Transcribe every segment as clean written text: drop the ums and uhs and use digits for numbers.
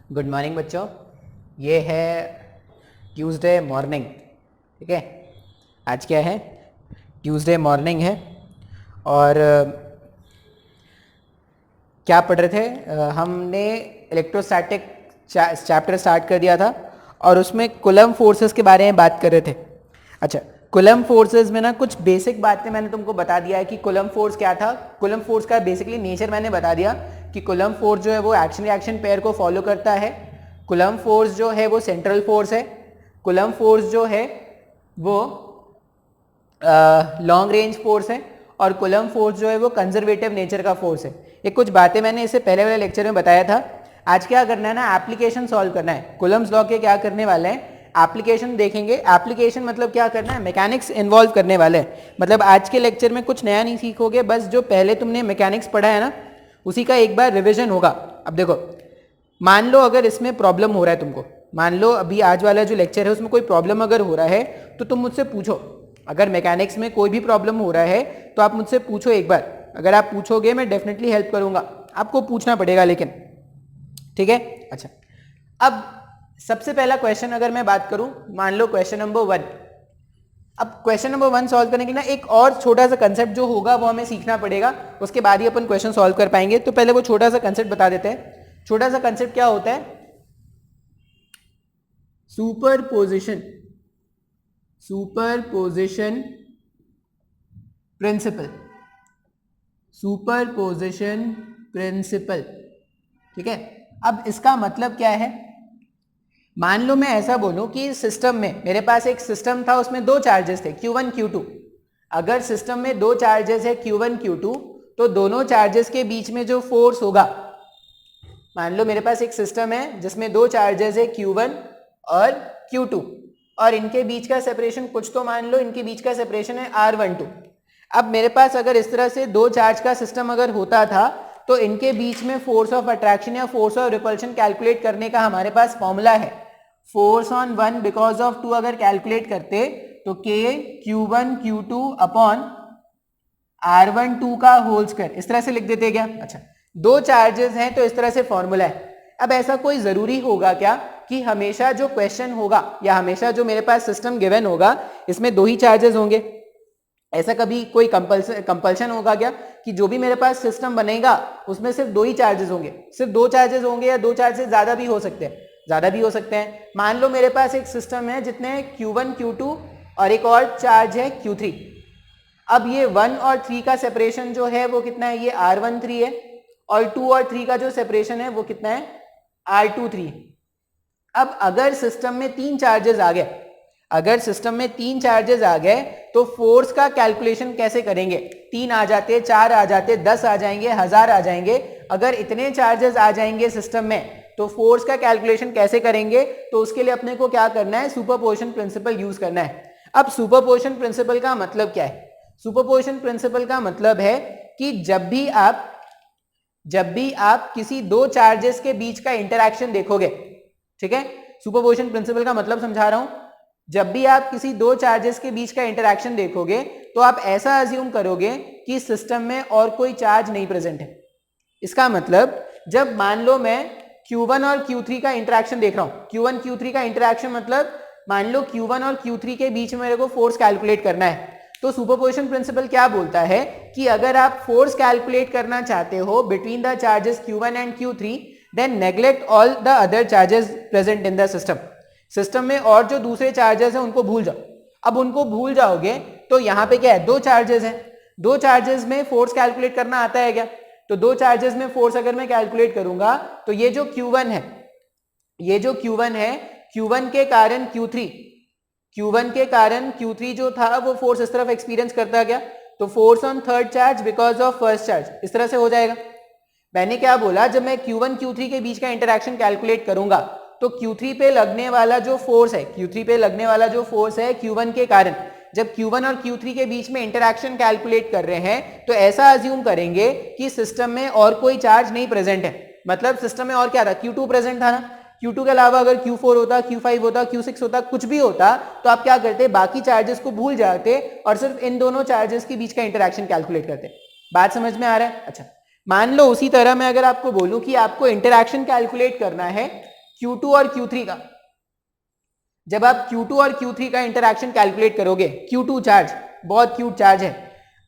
Good morning बच्चों। ये है ट्यूसडे मॉर्निंग। ठीक है, आज क्या है? ट्यूसडे मॉर्निंग है। और क्या पढ़ रहे थे? हमने इलेक्ट्रोस्टैटिक चैप्टर स्टार्ट कर दिया था और उसमें कूलम्ब फोर्सेस के बारे में बात कर रहे थे। अच्छा, कूलम्ब फोर्सेस में ना कुछ बेसिक बातें मैंने तुमको बता दिया है कि कूलम्ब फोर्स क्या था। कूलम्ब फोर्स का बेसिकली नेचर मैंने बता दिया कि कूलम्ब फोर्स जो है वो एक्शन रिएक्शन पेयर को फॉलो करता है। कूलम्ब फोर्स जो है वो सेंट्रल फोर्स है। कूलम्ब फोर्स जो है वो लॉन्ग रेंज फोर्स है। और कूलम्ब फोर्स जो है वो कंजर्वेटिव नेचर का फोर्स है। ये कुछ बातें मैंने इससे पहले वाले लेक्चर में बताया था। आज क्या करना है ना, एप्लीकेशन सॉल्व करना है। कूलम्ब्स लॉ के क्या करने वाले हैं, एप्लीकेशन देखेंगे। एप्लीकेशन मतलब क्या करना है, मैकेनिक्स इन्वॉल्व करने वाले हैं। मतलब आज के लेक्चर में कुछ नया नहीं सीखोगे, बस जो पहले तुमने मैकेनिक्स पढ़ा है ना उसी का एक बार रिविजन होगा। अब देखो, मान लो अगर इसमें प्रॉब्लम हो रहा है तुमको, मान लो अभी आज वाला जो लेक्चर है उसमें कोई प्रॉब्लम अगर हो रहा है तो तुम मुझसे पूछो। अगर मैकेनिक्स में कोई भी प्रॉब्लम हो रहा है तो आप मुझसे पूछो एक बार। अगर आप पूछोगे मैं डेफिनेटली हेल्प करूंगा, आपको पूछना पड़ेगा लेकिन। ठीक है, अच्छा। अब सबसे पहला क्वेश्चन अगर मैं बात करूं, मान लो क्वेश्चन नंबर 1। अब क्वेश्चन नंबर 1 सॉल्व करने के लिए ना एक और छोटा सा कंसेप्ट जो होगा वो हमें सीखना पड़ेगा, उसके बाद ही अपन क्वेश्चन सॉल्व कर पाएंगे। तो पहले वो छोटा सा कंसेप्ट बता देते हैं। छोटा सा कंसेप्ट क्या होता है, superposition. Superposition principle. Superposition principle. ठीक है, अब इसका मतलब क्या है, मान लो मैं ऐसा बोलूं कि सिस्टम में मेरे पास एक सिस्टम था, उसमें दो चार्जेस थे Q1 Q2। अगर सिस्टम में दो चार्जेस है Q1 Q2 तो दोनों चार्जेस के बीच में जो फोर्स होगा, मान लो मेरे पास एक सिस्टम है जिसमें दो चार्जेस है Q1 और Q2 और इनके बीच का सेपरेशन कुछ तो मान लो इनके बीच का सेपरेशन है R12। अब मेरे पास अगर इस तरह से दो चार्ज का सिस्टम अगर होता था तो इनके बीच में फोर्स ऑफ अट्रैक्शन या फोर्स ऑफ रिपल्शन कैलकुलेट करने का हमारे पास फॉर्मूला है। Force on one because of two अगर कैलकुलेट करते तो K Q1 Q2 upon R12 का होल स्क्वायर इस तरह से लिख देते क्या? अच्छा, दो चार्जेस हैं तो इस तरह से फॉर्मूला है। अब ऐसा कोई जरूरी होगा क्या कि हमेशा जो क्वेश्चन होगा या हमेशा जो मेरे पास सिस्टम गिवन होगा इसमें दो ही चार्जेस होंगे? ऐसा कभी कोई कंपल्शन होगा क्या कि जो भी मेरे पास सिस्टम बनेगा उसमें सिर्फ दो ही चार्जेस होंगे? सिर्फ दो चार्जेस होंगे या दो चार्जेस ज्यादा भी हो सकते हैं? ज्यादा भी हो सकते हैं। मान लो मेरे पास एक सिस्टम है जितने Q1 Q2 और एक और चार्ज है Q3। अब ये 1 और 3 का सेपरेशन जो है वो कितना है, ये R13 है। और 2 और 3 का जो सेपरेशन है वो कितना है, R23। अब अगर सिस्टम में तीन चार्जेस आ गए, अगर सिस्टम में तीन चार्जेस आ गए तो फोर्स का कैलकुलेशन कैसे करेंगे? तीन आ जाते, चार आ जाते, 10 आ जाएंगे, 1000 आ जाएंगे। अगर इतने चार्जेस आ जाएंगे सिस्टम में तो फोर्स का कैलकुलेशन कैसे करेंगे? तो उसके लिए अपने को क्या करना है, सुपरपोजिशन प्रिंसिपल यूज करना है। अब सुपरपोजिशन प्रिंसिपल का मतलब क्या है? सुपरपोजिशन प्रिंसिपल का मतलब है कि जब भी आप किसी दो चार्जेस के बीच का इंटरैक्शन देखोगे, ठीक है, सुपरपोजिशन प्रिंसिपल का मतलब समझा रहा हूं, जब भी आप किसी दो चार्जेस के बीच का इंटरैक्शन देखोगे तो आप ऐसा अज्यूम करोगे कि सिस्टम में और कोई चार्ज नहीं प्रेजेंट है। इसका मतलब जब मान लो मैं Q1 और Q3 का इंटरैक्शन देख रहा हूं, Q1 Q3 का इंटरैक्शन मतलब मान लो Q1 और Q3 के बीच में मेरे को फोर्स कैलकुलेट करना है, तो सुपरपोजिशन प्रिंसिपल क्या बोलता है कि अगर आप फोर्स कैलकुलेट करना चाहते हो between the charges Q1 and Q3 then neglect all the other charges present in the system. System में और जो दूसरे चार्जेस हैं उनको भूल जाओ। अब उनको भूल जाओगे तो यहां पे क्या है, दो चार्जेस हैं, दो चार्जेस में फोर्स कैलकुलेट करना आता है क्या? तो दो चार्जेस में फोर्स अगर मैं कैलकुलेट करूंगा तो ये जो Q1 है, ये जो Q1 है, Q1 के कारण Q3, Q1 के कारण Q3 जो था वो फोर्स इस तरफ एक्सपीरियंस करता गया, तो force on third charge because of first charge इस तरह से हो जाएगा। मैंने क्या बोला, जब मैं Q1 Q3 के बीच का इंटरैक्शन कैलकुलेट करूंगा तो Q3 पे लगने वाला जो फोर्स है, Q3 पे लगने वाला जो फोर्स है Q1 के कारण, जब Q1 और Q3 के बीच में इंटरैक्शन कैलकुलेट कर रहे हैं तो ऐसा अज्यूम करेंगे कि सिस्टम में और कोई चार्ज नहीं प्रेजेंट है। मतलब सिस्टम में और क्या था, Q2 प्रेजेंट था ना, Q2 के अलावा अगर Q4 होता, Q5 होता, Q6 होता, कुछ भी होता तो आप क्या करते, बाकी चार्जेस को भूल जाते और सिर्फ इन दोनों चार्जेस के बीच का इंटरैक्शन कैलकुलेट करते। बात समझ में आ रहा है? अच्छा, मान लो उसी तरह मैं अगर आपको बोलूं कि आपको इंटरैक्शन कैलकुलेट करना है Q2 और Q3 का, जब आप Q2 और Q3 का इंटरैक्शन कैलकुलेट करोगे, Q2 चार्ज बहुत क्यूट चार्ज है,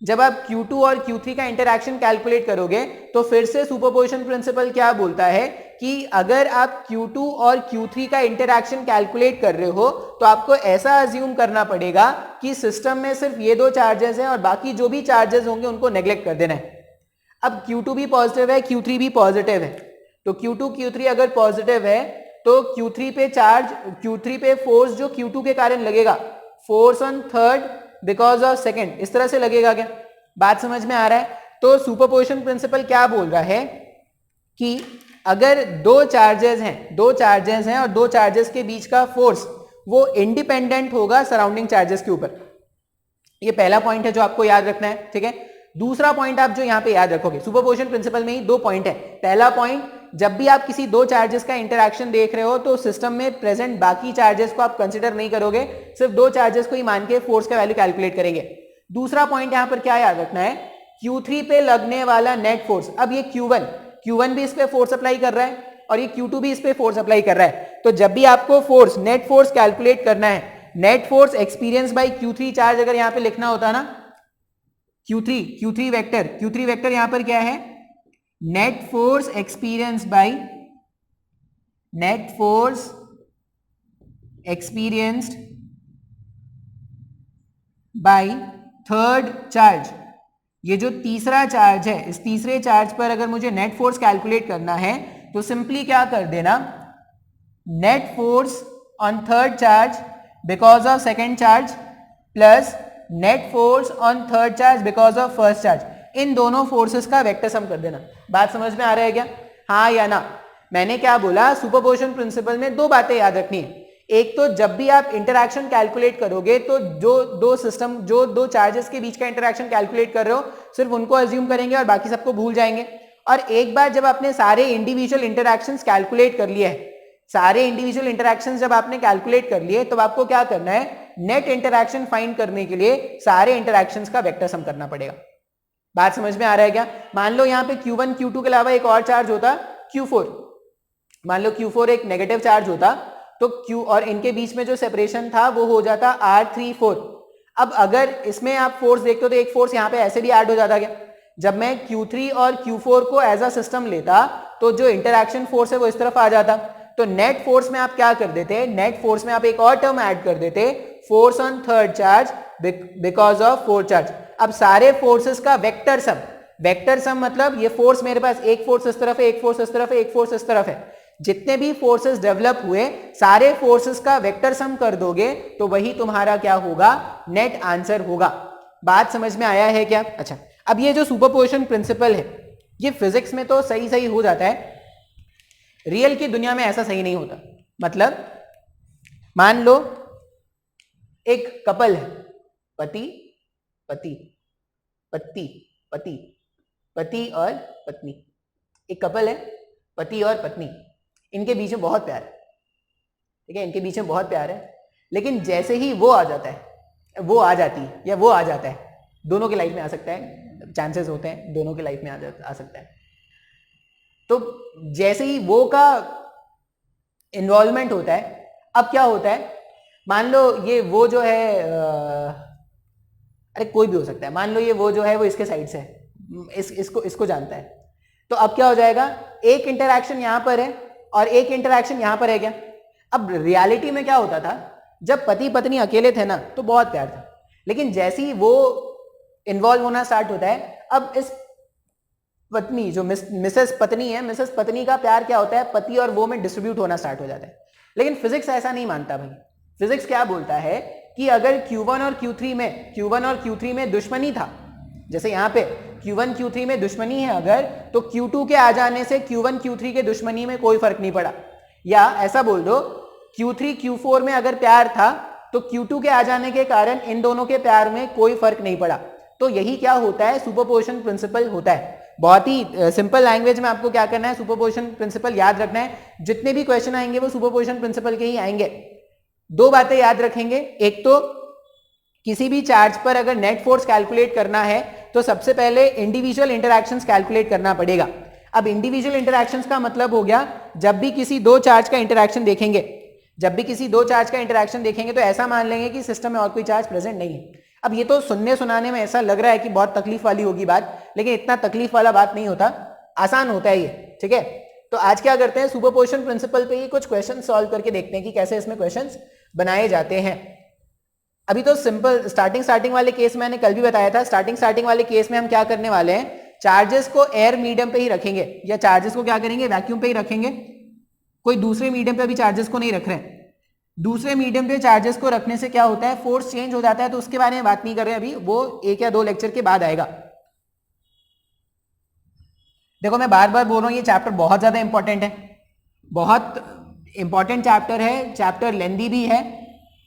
जब आप Q2 और Q3 का इंटरैक्शन कैलकुलेट करोगे तो फिर से सुपरपोजिशन प्रिंसिपल क्या बोलता है कि अगर आप Q2 और Q3 का इंटरैक्शन कैलकुलेट कर रहे हो तो आपको ऐसा अज्यूम करना पड़ेगा कि सिस्टम में सिर्फ ये दो चार्जेस हैं और बाकी जो भी चार्जेस होंगे उनको नेग्लेक्ट कर देना है। अब Q2 भी पॉजिटिव है, Q3 भी पॉजिटिव है, तो Q2 Q3 अगर पॉजिटिव है तो Q3 पे चार्ज, Q3 पे फोर्स जो Q2 के कारण लगेगा, force on third because of second, इस तरह से लगेगा क्या? बात समझ में आ रहा है? तो सुपरपोजिशन प्रिंसिपल क्या बोल रहा है कि अगर दो चार्जेस हैं और दो चार्जेस के बीच का फोर्स वो इंडिपेंडेंट होगा सराउंडिंग चार्जेस के ऊपर। ये पहला पॉइंट है जो आपको याद रखना है, ठीक है। दूसरा पॉइंट आप जो यहां पे याद रखोगे, सुपरपोजिशन प्रिंसिपल में ही दो पॉइंट है। पहला पॉइंट, जब भी आप किसी दो चार्जेस का इंटरैक्शन देख रहे हो तो सिस्टम में प्रेजेंट बाकी चार्जेस को आप कंसीडर नहीं करोगे, सिर्फ दो चार्जेस को ही मान के फोर्स का वैल्यू कैलकुलेट करेंगे। दूसरा पॉइंट यहां पर क्या याद रखना है, Q3 पे लगने वाला नेट फोर्स, अब ये Q1 भी इस पे फोर्स अप्लाई कर रहा है और ये Q2 भी इस पे फोर्स अप्लाई कर रहा है, तो जब भी आपको फोर्स, नेट फोर्स कैलकुलेट करना है, net force experience by Q3 charge अगर यहां पे लिखना होता ना, Q3 वेक्टर यहां पर क्या है, net force experience by, net force experienced by third charge. ये जो तीसरा चार्ज है, इस तीसरे चार्ज पर अगर मुझे नेट फोर्स कैलकुलेट करना है तो सिंपली क्या कर देना, net force on third charge because of second charge plus net force on third charge because of first charge, इन दोनों फोर्सेस का वेक्टर सम कर देना। बात समझ में आ रहा है क्या? हाँ या ना? मैंने क्या बोला, सुपरपोजिशन प्रिंसिपल में दो बातें याद रखनी है। एक तो जब भी आप इंटरैक्शन कैलकुलेट करोगे तो जो दो चार्जेस के बीच का इंटरैक्शन कैलकुलेट कर रहे हो सिर्फ उनको अज्यूम करेंगे और बाकी सबको भूल जाएंगे। और एक बार जब आपने सारे इंडिविजुअल इंटरैक्शंस कैलकुलेट कर लिए है, सारे इंडिविजुअल इंटरैक्शंस जब आपने कैलकुलेट कर लिए, तो आपको क्या करना है, नेट इंटरैक्शन फाइंड करने के लिए सारे इंटरैक्शंस का वेक्टर सम करना पड़ेगा। बात समझ में आ रहा है क्या? मान लो यहाँ पे Q1 Q2 के अलावा एक और चार्ज होता Q4, मान लो Q4 एक नेगेटिव चार्ज होता तो Q और इनके बीच में जो सेपरेशन था वो हो जाता R34। अब अगर इसमें आप फोर्स देखते हो तो एक फोर्स यहाँ पे ऐसे भी ऐड हो जाता क्या? जब मैं Q3 और Q4 को एज अ सिस्टम लेता तो जो इंटरैक्शन फोर्स है वो इस तरफ आ जाता, तो नेट फोर्स में आप क्या कर देते, नेट फोर्स में आप एक और टर्म ऐड कर देते, force on third charge because of fourth charge. अब सारे फोर्सेस का वेक्टर सम मतलब ये फोर्स मेरे पास, एक फोर्स इस तरफ है, एक फोर्स इस तरफ है, एक फोर्स इस तरफ है, जितने भी फोर्सेस डेवलप हुए सारे फोर्सेस का वेक्टर सम कर दोगे तो वही तुम्हारा क्या होगा, नेट आंसर होगा। बात समझ में आया है क्या? अच्छा, अब ये जो सुपरपोजिशन प्रिंसिपल है ये फिजिक्स में तो सही हो जाता है, रियल की दुनिया में ऐसा सही नहीं होता। मतलब मान लो एक कपल है, पति और पत्नी, एक कपल है, पति और पत्नी, इनके बीच में बहुत प्यार है, ठीक है, इनके बीच में बहुत प्यार है, लेकिन जैसे ही वो आ जाता है, वो आ जाती है या वो आ जाता है, दोनों की लाइफ में आ सकता है, चांसेस होते हैं दोनों की लाइफ में आ सकता है, तो जैसे ही वो का इन्वॉल्वमेंट होता है, अब क्या होता है, मान लो ये वो जो है अरे कोई भी हो सकता है, मान लो ये वो जो है वो इसके साइड से है, इसको जानता है, तो अब क्या हो जाएगा, एक इंटरैक्शन यहां पर है और एक इंटरैक्शन यहां पर है क्या? अब रियलिटी में क्या होता था, जब पति पत्नी अकेले थे ना तो बहुत प्यार था, लेकिन जैसे ही वो इन्वॉल्व होना स्टार्ट होता है, अब इस पत्नी जो मिसेस पत्नी है, मिसेस पत्नी का प्यार क्या होता है, पति और वो में डिस्ट्रीब्यूट होना स्टार्ट हो जाता है। लेकिन फिजिक्स ऐसा नहीं मानता भाई, फिजिक्स क्या बोलता है कि अगर Q1 और Q3 में दुश्मनी था, जैसे यहाँ पे Q1 Q3 में दुश्मनी है अगर, तो Q2 के आ जाने से Q1 Q3 के दुश्मनी में कोई फर्क नहीं पड़ा, या ऐसा बोल दो Q3 Q4 में अगर प्यार था तो Q2 के आ जाने के कारण इन दोनों के प्यार में कोई फर्क नहीं पड़ा। तो यही क्या होता है, सुपरपोजिशन प्रिंसिपल होता है। बहुत ही सिंपल लैंग्वेज में आपको क्या करना है, सुपरपोजिशन प्रिंसिपल याद रखना है, जितने भी क्वेश्चन आएंगे वो सुपरपोजिशन प्रिंसिपल के ही आएंगे। दो बातें याद रखेंगे, एक तो किसी भी चार्ज पर अगर नेट फोर्स कैलकुलेट करना है तो सबसे पहले इंडिविजुअल इंटरैक्शंस कैलकुलेट करना पड़ेगा। अब इंडिविजुअल इंटरैक्शंस का मतलब हो गया जब भी किसी दो चार्ज का इंटरैक्शन देखेंगे, जब भी किसी दो चार्ज का इंटरैक्शन देखेंगे तो ऐसा मान लेंगे कि सिस्टम में और कोई चार्ज प्रेजेंट नहीं है। अब ये तो सुनने सुनाने में ऐसा लग रहा है कि बहुत तकलीफ वाली होगी बात, लेकिन इतना तकलीफ वाला बात नहीं होता, आसान होता है ये, ठीक है। तो आज क्या करते हैं, सुपरपोजिशन प्रिंसिपल पे ही कुछ क्वेश्चन सॉल्व करके देखते हैं कि कैसे इसमें क्वेश्चंस बनाए जाते हैं। अभी तो सिंपल स्टार्टिंग वाले केस मैंने कल भी बताया था, स्टार्टिंग वाले केस में हम क्या करने वाले हैं, चार्जेस को एयर मीडियम पे ही रखेंगे, या चार्जेस को क्या करेंगे, वैक्यूम पे ही रखेंगे, कोई दूसरे मीडियम पे अभी चार्जेस को नहीं रख रहे हैं। दूसरे मीडियम पे चार्जेस को रखने से क्या होता है, फोर्स चेंज हो जाता है, तो उसके बारे में बात नहीं कर रहे हैं अभी, वो 1 या 2 लेक्चर के बाद आएगा। देखो मैं बार बार बोल रहा हूं, ये चैप्टर बहुत ज्यादा इंपॉर्टेंट है, बहुत इंपॉर्टेंट चैप्टर है, चैप्टर लेंदी भी है,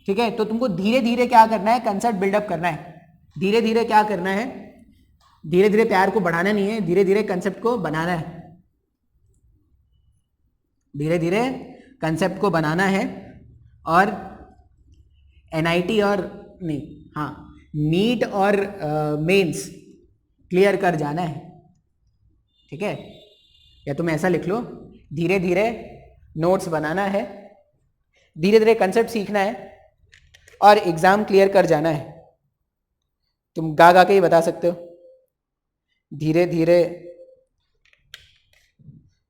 ठीक है। तो तुमको धीरे धीरे क्या करना है, कंसेप्ट बिल्डअप करना है, धीरे धीरे क्या करना है, धीरे धीरे प्यार को बढ़ाना नहीं है, धीरे धीरे कंसेप्ट को बनाना है, धीरे धीरे कंसेप्ट को बनाना है। और एनआईटी और नहीं, हाँ नीट और मेंस क्लियर कर जाना है, ठीक है। या तुम ऐसा लिख लो, धीरे धीरे नोट्स बनाना है, धीरे धीरे कंसेप्ट सीखना है और एग्जाम क्लियर कर जाना है। तुम गा के ही बता सकते हो, धीरे धीरे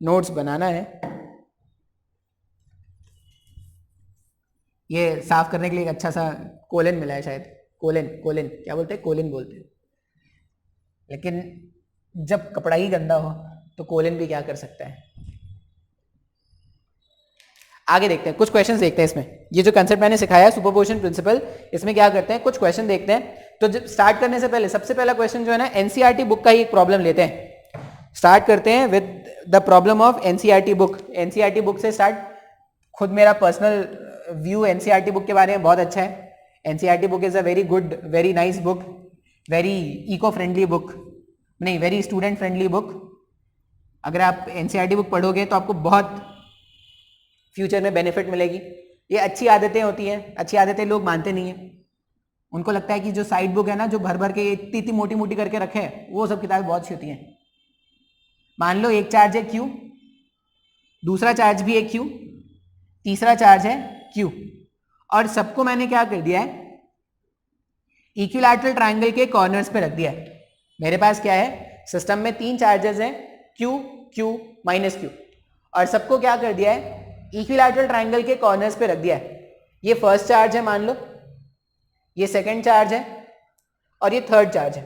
नोट्स बनाना है। ये साफ करने के लिए एक अच्छा सा कोलन मिला है शायद, कोलन क्या बोलते हैं, कोलन बोलते हैं, लेकिन जब कपड़ा ही गंदा हो तो कोलन भी क्या कर सकता है। आगे देखते हैं, कुछ क्वेश्चंस देखते हैं इसमें। ये जो कंसेप्ट मैंने सिखाया है सुपरपोजिशन प्रिंसिपल, इसमें क्या करते हैं, कुछ क्वेश्चन देखते हैं। तो जब स्टार्ट करने से पहले सबसे पहला क्वेश्चन जो है ना, एनसीईआरटी बुक का ही एक प्रॉब्लम लेते हैं। स्टार्ट करते हैं with the problem of NCERT book. NCERT book से स्टार्ट, खुद मेरा पर्सनल व्यू एनसीईआरटी बुक के बारे में बहुत अच्छा है। NCERT book is a very good, very nice book, very eco friendly book, नहीं वेरी स्टूडेंट फ्रेंडली बुक। अगर आप एनसीईआरटी बुक पढ़ोगे तो आपको बहुत फ्यूचर में बेनिफिट मिलेगी। ये अच्छी आदतें होती हैं, अच्छी आदतें लोग मानते नहीं हैं, उनको लगता है कि जो साइड बुक है ना, जो भर भर के इतनी इतनी मोटी मोटी करके रखे हैं, वो सब किताबें बहुत अच्छी होती हैं। मान लो एक चार्ज है Q, दूसरा चार्ज भी है Q, तीसरा चार्ज है Q, और सबको मैंने क्या कर दिया है, इक्विलैटरल ट्रायंगल के कॉर्नर्स पे रख दिया है। मेरे पास क्या है, सिस्टम में 3 चार्जेस हैं, Q, Q, -Q, और सबको क्या कर दिया है, इक्विलैटरल ट्रायंगल के कॉर्नर्स पे रख दिया है। ये फर्स्ट चार्ज है मान लो, ये सेकंड चार्ज है और ये थर्ड चार्ज है।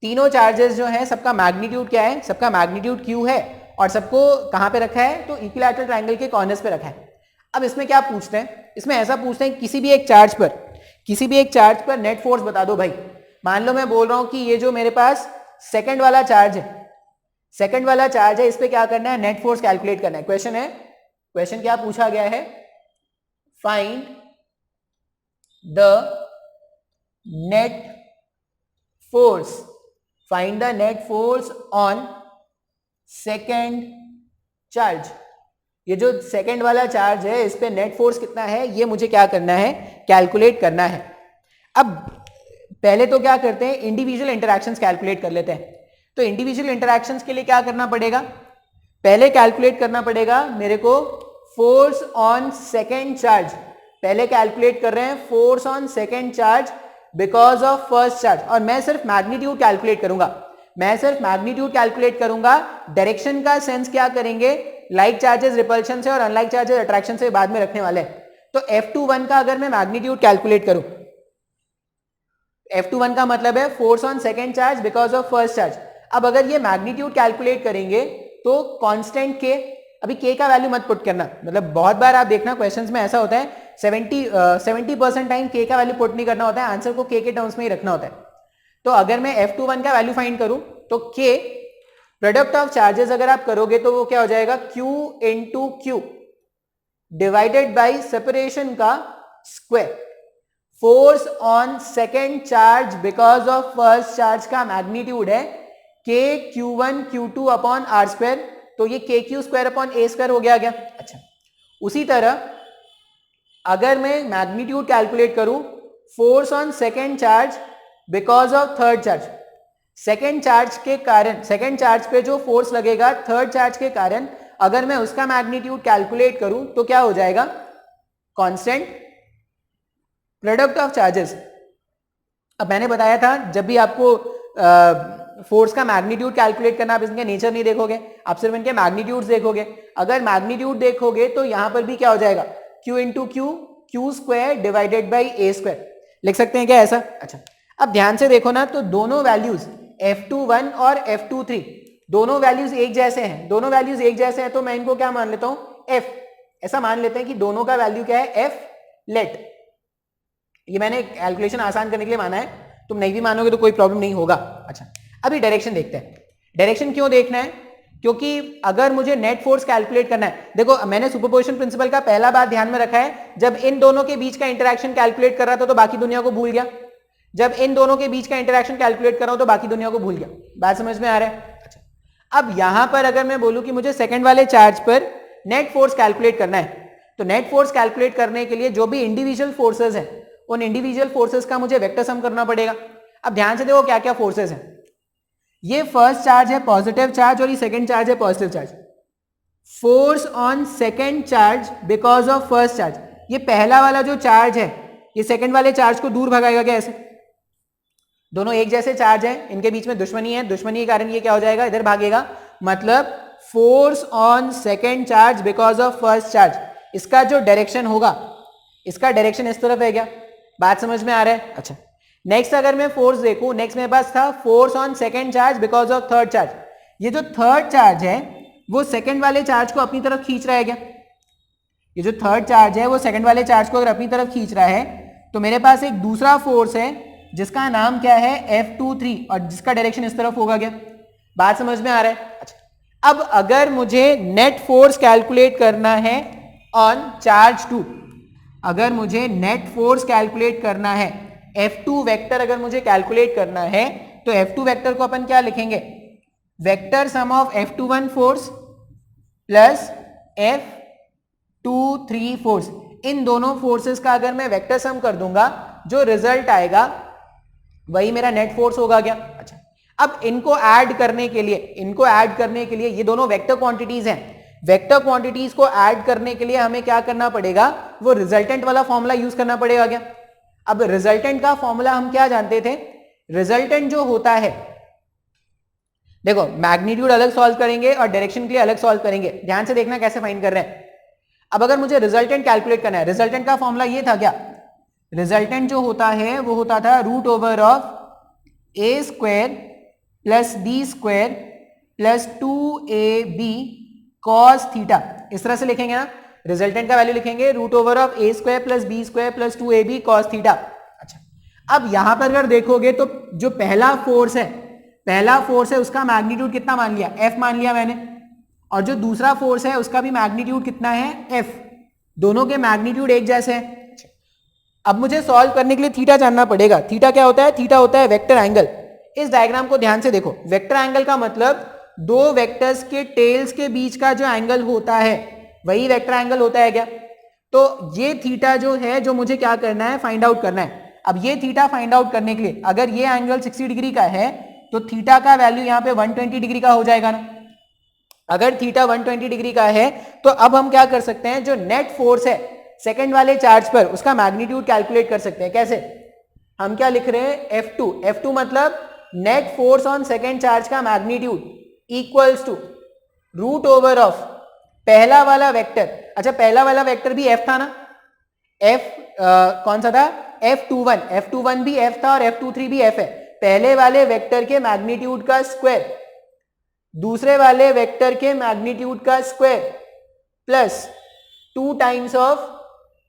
तीनों चार्जेस जो हैं सबका मैग्नीट्यूड क्या है, सबका मैग्नीट्यूड Q है, और सबको कहां पे रखा है, तो इक्विलैटरल ट्रायंगल के कॉर्नर्स पे रखा है। अब इसमें क्या पूछते हैं, इसमें ऐसा पूछते हैं किसी भी एक चार्ज पर नेट फोर्स बता दो भाई। मान लो मैं बोल रहा हूं कि ये जो मेरे पास सेकंड वाला चार्ज है, इस पे क्या करना है, नेट फोर्स कैलकुलेट करना है। क्वेश्चन क्या पूछा गया है, find the net force on second charge. ये जो सेकंड वाला चार्ज है, इस पे नेट फोर्स कितना है, ये मुझे क्या करना है, कैलकुलेट करना है। अब पहले तो क्या करते हैं, इंडिविजुअल इंटरैक्शंस कैलकुलेट कर लेते हैं। तो इंडिविजुअल इंटरैक्शंस के लिए क्या करना पड़ेगा, पहले कैलकुलेट करना पड़ेगा मेरे को फोर्स ऑन सेकेंड चार्ज। पहले कैलकुलेट कर रहे हैं force on second charge because of first charge, और मैं सिर्फ मैग्नीट्यूड कैलकुलेट करूंगा, डायरेक्शन का सेंस क्या करेंगे, लाइक चार्जेस रिपल्शन से और अनलाइक चार्जेस अट्रैक्शन से बाद में रखने वाले हैं। तो F21 का अगर मैं मैग्नीट्यूड कैलकुलेट करूं, F21 का मतलब है force on second charge because of first charge. अब अगर ये मैग्नीट्यूड कैलकुलेट करेंगे तो कांस्टेंट K, अभी K का वैल्यू मत पुट करना, मतलब बहुत बार आप देखना क्वेश्चंस में ऐसा होता है 70% टाइम K का वैल्यू पुट नहीं करना होता है, आंसर को K के टर्म्स में ही रखना होता है। तो अगर मैं F21 का वैल्यू फाइंड करूं तो K प्रोडक्ट ऑफ चार्जेस अगर आप करोगे तो वो क्या हो जाएगा, Q into Q divided by separation का square. Force on second charge because of first charge का मैग्नीट्यूड है KQ1 Q2 upon R square, तो ये KQ square upon A square हो गया क्या। अच्छा, उसी तरह अगर मैं मैग्नीट्यूड कैलकुलेट करूं force on second charge because of third charge, second charge के कारण, सेकेंड चार्ज पे जो फोर्स लगेगा थर्ड चार्ज के कारण, अगर मैं उसका मैग्नीट्यूड कैलकुलेट करूं तो क्या हो जाएगा, कांस्टेंट प्रोडक्ट ऑफ चार्जेस। अब मैंने बताया था जब भी आपको फोर्स का मैग्नीट्यूड कैलकुलेट करना, आप इनके नेचर नहीं देखोगे, आप सिर्फ इनके मैग्नीट्यूड्स देखोगे। अगर मैग्नीट्यूड देखोगे तो यहां पर भी क्या हो जाएगा, Q into Q square divided by A square, लिख सकते हैं क्या ऐसा। अच्छा, अब ध्यान से देखो ना, तो दोनों वैल्यूज F21 और F23 दोनों वैल्यूज एक जैसे हैं, दोनों वैल्यूज एक जैसे हैं, तो मैं इनको क्या मान लेता हूं, F, ऐसा मान लेते हैं कि दोनों का वैल्यू क्या है, F लेट। ये मैंने कैलकुलेशन आसान करने के लिए माना है, तुम नहीं भी मानोगे तो कोई प्रॉब्लम नहीं होगा। अच्छा, अभी डायरेक्शन देखते हैं। डायरेक्शन क्यों देखना है, क्योंकि अगर मुझे नेट फोर्स कैलकुलेट करना है, देखो मैंने सुपरपोजिशन प्रिंसिपल का पहला बात ध्यान में रखा है, जब इन दोनों के बीच का इंटरेक्शन कैलकुलेट कर रहा था तो बाकी दुनिया को भूल गया, जब इन दोनों के बीच का इंटरेक्शन कैलकुलेट कर रहा हूं तो बाकी दुनिया को भूल गया। बात समझ में आ रहा है। अच्छा, अब यहां पर अगर मैं बोलूं कि मुझे सेकंड वाले चार्ज पर नेट फोर्स कैलकुलेट करना है, तो नेट फोर्स कैलकुलेट करने के लिए जो भी इंडिविजुअल फोर्सेस हैं, उन इंडिविजुअल फोर्सेस का मुझे वेक्टर सम करना पड़ेगा। अब ध्यान से देखो क्या क्या फोर्सेस हैं, ये फर्स्ट चार्ज है पॉजिटिव चार्ज और ये सेकंड चार्ज है positive charge. Force on second charge because of first charge, ये पहला वाला जो चार्ज है ये सेकंड वाले चार्ज को दूर भगाएगा क्या, ऐसे दोनों एक जैसे चार्ज है, इनके बीच में दुश्मनी है, दुश्मनी के कारण ये क्या हो जाएगा, इधर भागेगा, मतलब force on second charge because of first charge, इसका जो डायरेक्शन होगा, इसका डायरेक्शन इस तरफ है क्या, बात समझ में आ रहा है। अच्छा, नेक्स्ट अगर मैं फोर्स देखूं, नेक्स्ट मेरे पास था force on second charge because of third charge, ये जो थर्ड चार्ज है वो सेकंड वाले चार्ज को अपनी तरफ खींच रहा है क्या, ये जो थर्ड चार्ज है वो सेकंड वाले चार्ज को अगर अपनी तरफ खींच रहा है, तो मेरे पास एक दूसरा फोर्स है जिसका नाम क्या है, F23, और जिसका डायरेक्शन इस तरफ होगा क्या, बात समझ में आ रहा है। अच्छा, अब अगर मुझे नेट फोर्स कैलकुलेट करना है ऑन चार्ज 2, अगर मुझे नेट फोर्स कैलकुलेट करना है, F2 वेक्टर अगर मुझे कैलकुलेट करना है, तो F2 वेक्टर को अपन क्या लिखेंगे, vector sum of F21 force plus F23 force, इन दोनों फोर्सेस का अगर मैं वेक्टर सम कर दूंगा, जो रिजल्ट आएगा वही मेरा नेट फोर्स होगा क्या। अच्छा, अब इनको ऐड करने के लिए, इनको ऐड करने के लिए, ये दोनों वेक्टर क्वांटिटीज हैं, वेक्टर क्वांटिटीज को ऐड करने के लिए हमें क्या करना पड़ेगा, वो रिजल्टेंट वाला फॉर्मूला यूज करना पड़ेगा क्या। अब रिजल्टेंट का फॉर्मूला हम क्या जानते थे, रिजल्टेंट जो होता है, देखो मैग्नीट्यूड अलग सॉल्व करेंगे और डायरेक्शन के लिए अलग सॉल्व करेंगे, ध्यान से देखना कैसे फाइंड कर रहे हैं। अब अगर मुझे रिजल्टेंट कैलकुलेट करना है, रिजल्टेंट का फॉर्मूला ये था क्या, रिजल्टेंट जो होता है वो होता था root over of A square plus B square plus 2ab cos theta, इस तरह से लिखेंगे ना, रिजल्टेंट का वैल्यू लिखेंगे root over of A square plus B square plus 2ab cos theta. अच्छा, अब यहां पर अगर देखोगे तो जो पहला फोर्स है, पहला फोर्स है उसका मैग्नीट्यूड कितना मान लिया, F मान लिया मैंने, और जो दूसरा फोर्स है उसका भी मैग्नीट्यूड कितना है, F, दोनों के मैग्नीट्यूड एक जैसे हैं। अब मुझे सॉल्व करने के लिए थीटा जानना पड़ेगा, थीटा क्या होता है, थीटा होता है वेक्टर एंगल। इस डायग्राम को ध्यान से देखो, वेक्टर एंगल का मतलब दो वेक्टर्स के टेल्स के बीच का जो एंगल होता है वही वेक्टर एंगल होता है क्या। तो ये थीटा जो है, जो मुझे क्या करना है, फाइंड आउट करना है। अब ये थीटा फाइंड आउट करने के लिए अगर ये एंगल 60 डिग्री का है तो थीटा का वैल्यू यहाँ पे 120 डिग्री का हो जाएगा ना। अगर थीटा 120 डिग्री का है तो अब हम क्या कर सकते हैं, जो नेट फोर्स है सेकंड वाले चार्ज पर, उसका मैग्नीट्यूड कैलकुलेट कर सकते हैं। कैसे, हम क्या लिख रहे हैं, F2 मतलब net force on second charge का magnitude equals to root over of पहला वाला वेक्टर। अच्छा, पहला वाला वेक्टर भी F था ना, कौन सा था, F21 भी F था और F23 भी F है। पहले वाले वेक्टर के मैग्नीट्यूड का स्क्वायर दूसरे वाले वेक्टर के मैग्नीट्यूड का स्क्वायर प्लस 2 टाइम्स ऑफ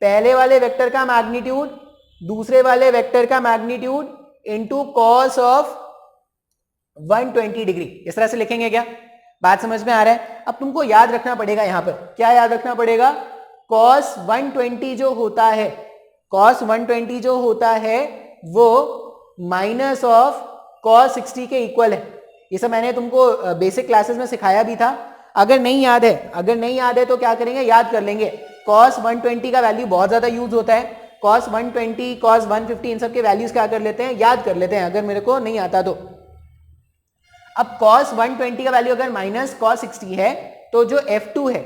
पहले वाले वेक्टर का मैग्नीट्यूड दूसरे वाले वेक्टर का magnitude into cos of 120 degree, इस तरह से लिखेंगे क्या, बात समझ में आ रहा है। अब तुमको याद रखना पड़ेगा, यहां पर क्या याद रखना पड़ेगा, कॉस 120 जो होता है, कॉस 120 जो होता है वो माइनस ऑफ कॉस 60 के इक्वल है। ये सब मैंने तुमको बेसिक क्लासेस में सिखाया भी था। अगर नहीं याद है तो क्या करेंगे, याद कर लेंगे। कॉस 120 का वैल्यू बहुत ज्यादा यूज होता है, कॉस 120 कॉस 150 इन सब के वैल्यूज क्या कर लेते हैं, याद कर लेते हैं, अगर मेरे को नहीं आता तो। अब cos 120 का वैल्यू अगर माइनस cos 60 है तो जो F2 है,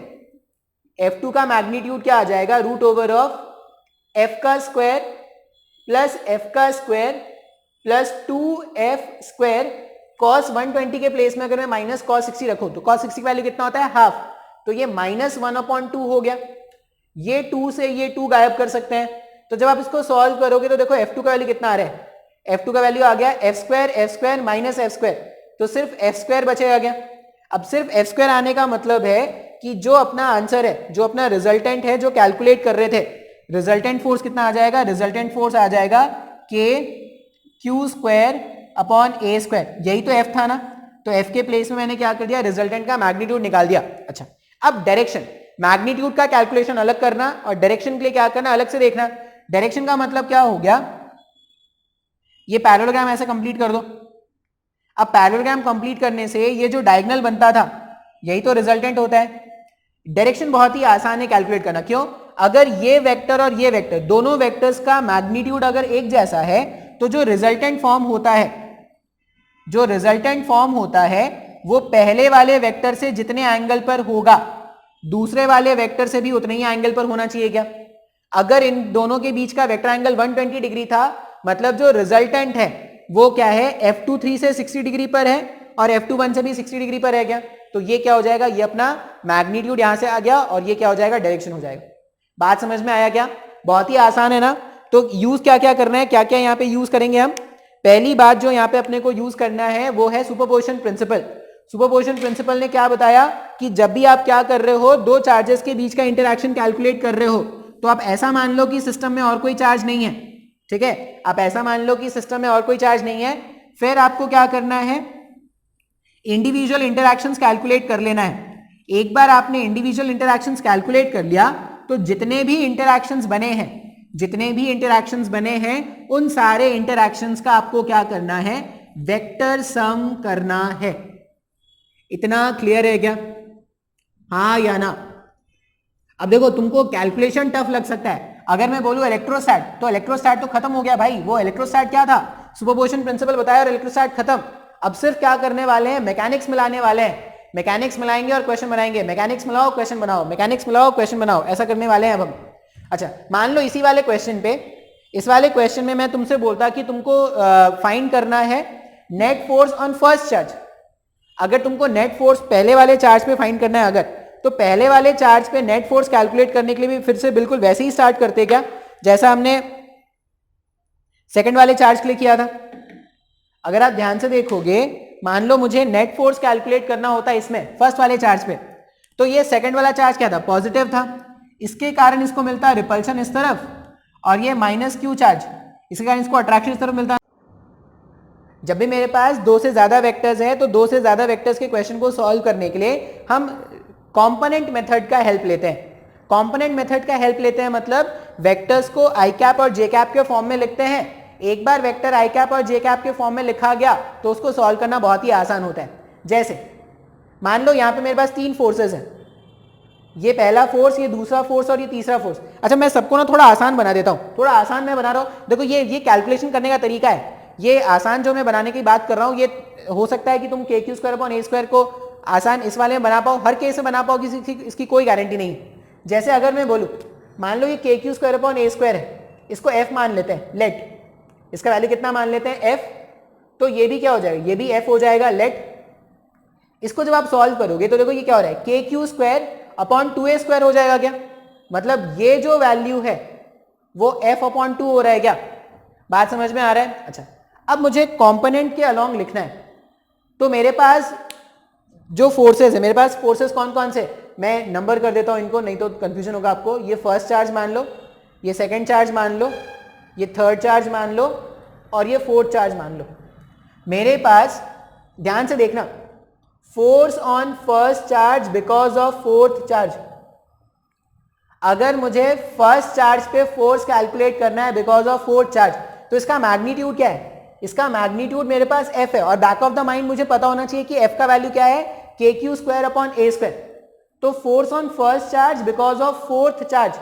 F2 का मैग्नीट्यूड क्या आ जाएगा, रूट ओवर ऑफ f का स्क्वायर प्लस f का square plus 2f square. cos 120 के प्लेस में अगर मैं माइनस cos 60 रखूं तो cos 60 की वैल्यू कितना होता है, हाफ, तो ये माइनस 1/2 हो गया। ये 2 से ये 2 गायब कर सकते हैं। तो जब आप इसको सॉल्व करोगे तो देखो F2 का वैल्यू कितना आ रहा है, F2 का वैल्यू आ गया f square minus f square, तो सिर्फ f स्क्वायर बचेगा क्या। अब सिर्फ f स्क्वायर आने का मतलब है कि जो अपना आंसर है, जो अपना रिजल्टेंट है, जो कैलकुलेट कर रहे थे, रिजल्टेंट फोर्स कितना आ जाएगा, रिजल्टेंट फोर्स आ जाएगा k q square upon a square, यही तो f था ना। तो f के प्लेस में मैंने क्या कर दिया, रिजल्टेंट का मैग्नीट्यूड निकाल दिया। अच्छा, अब डायरेक्शन, मैग्नीट्यूड का कैलकुलेशन अलग करना और डायरेक्शन के लिए क्या करना, अलग से देखना। डायरेक्शन का मतलब क्या हो गया, ये पैरेललोग्राम ऐसे कंप्लीट कर दो। अब पैरेललोग्राम कंप्लीट करने से ये जो डायगोनल बनता था, यही तो रिजल्टेंट होता है। डायरेक्शन बहुत ही आसान है कैलकुलेट करना, क्यों, अगर ये वेक्टर और ये वेक्टर, दोनों वेक्टर्स का मैग्नीट्यूड अगर एक जैसा है तो जो रिजल्टेंट फॉर्म होता है, जो रिजल्टेंट फॉर्म होता है वो पहले वाले वेक्टर से जितने एंगल पर होगा दूसरे वाले वेक्टर से भी उतने ही एंगल पर होना चाहिए क्या। अगर इन दोनों के बीच का वेक्टर एंगल 120 डिग्री था, मतलब जो रिजल्टेंट है वो क्या है, F23 से 60 डिग्री पर है और F21 से भी 60 डिग्री पर है क्या। तो ये क्या हो जाएगा, ये अपना मैग्नीट्यूड यहां से आ गया और ये क्या हो जाएगा, डायरेक्शन हो जाएगा। बात समझ में आया क्या, बहुत ही आसान है ना। तो यूज क्या क्या करना है, क्या क्या यहाँ पे यूज करेंगे हम। पहली बात जो यहाँ पे अपने को यूज करना है वो है सुपरपोजिशन प्रिंसिपल। सुपरपोजिशन प्रिंसिपल ने क्या बताया कि जब भी आप क्या कर रहे हो, दो चार्जेस के बीच का इंटरैक्शन कैलकुलेट कर रहे हो, तो आप ऐसा मान लो कि सिस्टम में और कोई चार्ज नहीं है, ठीक है, आप ऐसा मान लो कि सिस्टम में और कोई चार्ज नहीं है। फिर आपको क्या करना है, इंडिविजुअल इंटरैक्शंस कैलकुलेट कर लेना है। एक बार आपने इंडिविजुअल इंटरैक्शंस कैलकुलेट कर लिया तो जितने भी इंटरैक्शंस बने हैं, जितने भी इंटरैक्शंस बने हैं उन सारे इंटरैक्शंस का आपको क्या करना है, वेक्टर सम करना है। इतना क्लियर है क्या, हाँ या ना। अब देखो तुमको कैलकुलेशन टफ लग सकता है, अगर मैं बोलूं इलेक्ट्रोस्टैट, तो इलेक्ट्रोस्टैट तो खत्म हो गया भाई, वो इलेक्ट्रोस्टैट क्या था, सुपरपोजिशन प्रिंसिपल बताया और इलेक्ट्रोस्टैट खत्म। अब सिर्फ क्या करने वाले हैं, मैकेनिक्स मिलाने वाले हैं, मैकेनिक्स मिलाएंगे और क्वेश्चन बनाएंगे, मैकेनिक्स मिलाओ क्वेश्चन बनाओ, मैकेनिक्स मिलाओ क्वेश्चन बनाओ, ऐसा करने वाले हैं अब हम। अच्छा, मान लो इसी वाले क्वेश्चन पे, इस वाले क्वेश्चन में मैं तुमसे बोलता कि तुमको फाइंड करना है net force on first charge. अगर तुमको नेट फोर्स पहले वाले चार्ज पे फाइंड करना है, अगर तो पहले वाले चार्ज पे नेट फोर्स कैलकुलेट करने के लिए भी फिर से बिल्कुल वैसे ही स्टार्ट करते क्या जैसा हमने सेकंड वाले चार्ज के लिए किया था। अगर आप ध्यान से देखोगे, मान लो मुझे नेट फोर्स कैलकुलेट करना होता है इसमें फर्स्ट वाले चार्ज पे, तो ये सेकंड वाला चार्ज क्या था, पॉजिटिव था, इसके कारण इसको मिलता है रिपल्शन इस तरफ, और ये माइनस क्यू चार्ज, इसके कारण इसको अट्रैक्शन इस तरफ मिलता है। जब भी मेरे पास दो से ज्यादा वेक्टर्स है तो दो से ज्यादा वेक्टर्स के क्वेश्चन को सॉल्व करने के लिए हम कंपोनेंट मेथड का हेल्प लेते हैं। कंपोनेंट मेथड का हेल्प लेते हैं मतलब वेक्टर्स को आई कैप और जे कैप के फॉर्म में लिखते हैं। एक बार वेक्टर आई कैप और जे कैप के फॉर्म में लिखा गया तो उसको सॉल्व करना बहुत ही आसान होता है। जैसे मान लो यहाँ पे मेरे पास तीन फोर्सेस हैं, ये पहला फोर्स, ये दूसरा फोर्स और ये तीसरा फोर्स। अच्छा, मैं सबको ना थोड़ा आसान बना देता हूँ, थोड़ा आसान मैं बना रहा हूँ। देखो ये कैलकुलेशन करने का तरीका है, ये आसान जो मैं बनाने की बात कर रहा हूँ, ये हो सकता है कि तुम के क्यू स्क्वायर अपॉन ए स्क्वायर को आसान इस वाले में बना पाओ, हर केस में बना पाओ, इसकी कोई गारंटी नहीं। जैसे अगर मैं बोलूँ, मान लो ये के क्यू स्क्वायर अपॉन ए स्क्वायर है, इसको एफ मान लेते हैं, लेट, इसका वैल्यू कितना मान लेते हैं, एफ, तो ये भी क्या हो जाएगा, ये भी एफ हो जाएगा, लेट। इसको जब आप सॉल्व करोगे तो देखो ये क्या हो रहा है, के Q square upon 2a square हो जाएगा क्या, मतलब ये जो वैल्यू है वो f अपॉन 2 हो रहा है क्या। बात समझ में आ रहा है। अच्छा, अब मुझे कंपोनेंट के अलोंग लिखना है, तो मेरे पास जो फोर्सेस है, मेरे पास फोर्सेस कौन कौन से, मैं नंबर कर देता हूं इनको, नहीं तो कंफ्यूजन होगा आपको। ये फर्स्ट चार्ज मान लो, ये सेकंड चार्ज मान लो, ये थर्ड चार्ज मान लो और ये फोर्थ चार्ज मान लो। मेरे पास ध्यान से देखना, force on first charge because of fourth charge. अगर मुझे फर्स्ट चार्ज पे फोर्स कैलकुलेट करना है बिकॉज ऑफ फोर्थ चार्ज, तो इसका मैग्नीट्यूड क्या है, इसका मैग्नीट्यूड मेरे पास f है, और बैक ऑफ द माइंड मुझे पता होना चाहिए कि f का वैल्यू क्या है, के क्यू स्क्वायर अपॉन ए स्क्वायर। तो force on first charge because of fourth charge,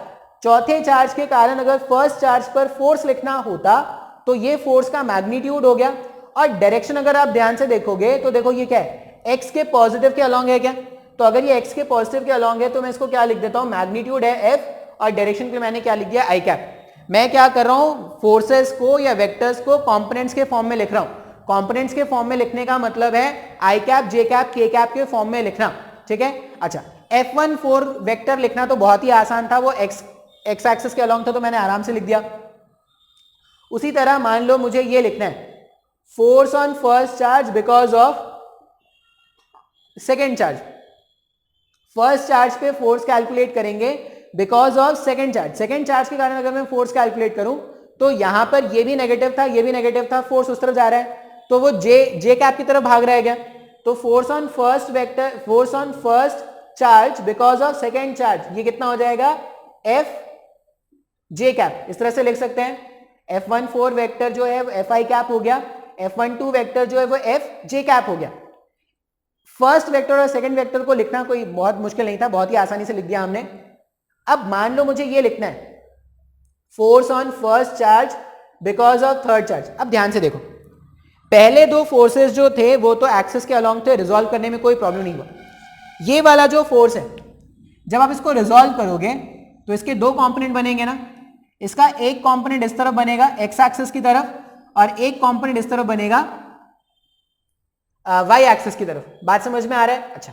चौथे चार्ज के कारण अगर फर्स्ट चार्ज पर फोर्स लिखना होता तो ये फोर्स का मैग्नीट्यूड हो गया, और डायरेक्शन अगर आप ध्यान से देखोगे तो देखो ये क्या है, एक्स के पॉजिटिव के अलॉन्ग है क्या, तो अगर ये एक्स के पॉजिटिव के अलॉन्ग है तो मैं इसको क्या लिख देता हूं, मैग्नीट्यूड है एफ और डायरेक्शन के मैंने क्या लिख दिया, आई कैप। मैं क्या कर रहा हूं, फोर्सेस को या वेक्टर्स को कंपोनेंट्स के फॉर्म में लिख रहा हूं। कंपोनेंट्स के फॉर्म में लिखने का मतलब है आई कैप, जे कैप, के कैप के फॉर्म में लिखना, ठीक है। अच्छा, F14 वेक्टर लिखना तो बहुत ही आसान था, वो एक्स एक्सिस के अलॉन्ग था तो मैंने आराम से लिख दिया। उसी तरह मान लो मुझे ये लिखना है, force on first charge because of second charge. First charge पे फोर्स कैलकुलेट करेंगे because of second charge. Second charge के कारण अगर मैं फोर्स कैलकुलेट करूं तो यहां पर ये भी नेगेटिव था, ये भी नेगेटिव था, फोर्स उस तरफ जा रहा है तो वो जे कैप की तरफ भाग रहा है क्या, तो force on first vector, force on first charge because of second charge, ये कितना हो जाएगा, एफ जे कैप। इस तरह से लिख सकते हैं, F14 वेक्टर जो है एफ आई कैप हो गया, F12 वेक्टर जो है वो एफ जे कैप हो गया। फर्स्ट वेक्टर और सेकंड वेक्टर को लिखना कोई बहुत मुश्किल नहीं था, बहुत ही आसानी से लिख दिया हमने। अब मान लो मुझे ये लिखना है, force on first charge because of third charge. अब ध्यान से देखो, पहले दो फोर्सेस जो थे वो तो एक्सिस के अलॉन्ग थे, रिजॉल्व करने में कोई प्रॉब्लम नहीं हुआ। ये वाला जो फोर्स है, जब आप इसको रिजॉल्व करोगे तो इसके दो कंपोनेंट बनेंगे ना, इसका एक कंपोनेंट इस तरफ बनेगा एक्स एक्सिस की तरफ और एक कंपोनेंट इस तरफ बनेगा वाई एक्सिस की तरफ। बात समझ में आ रहा है? अच्छा,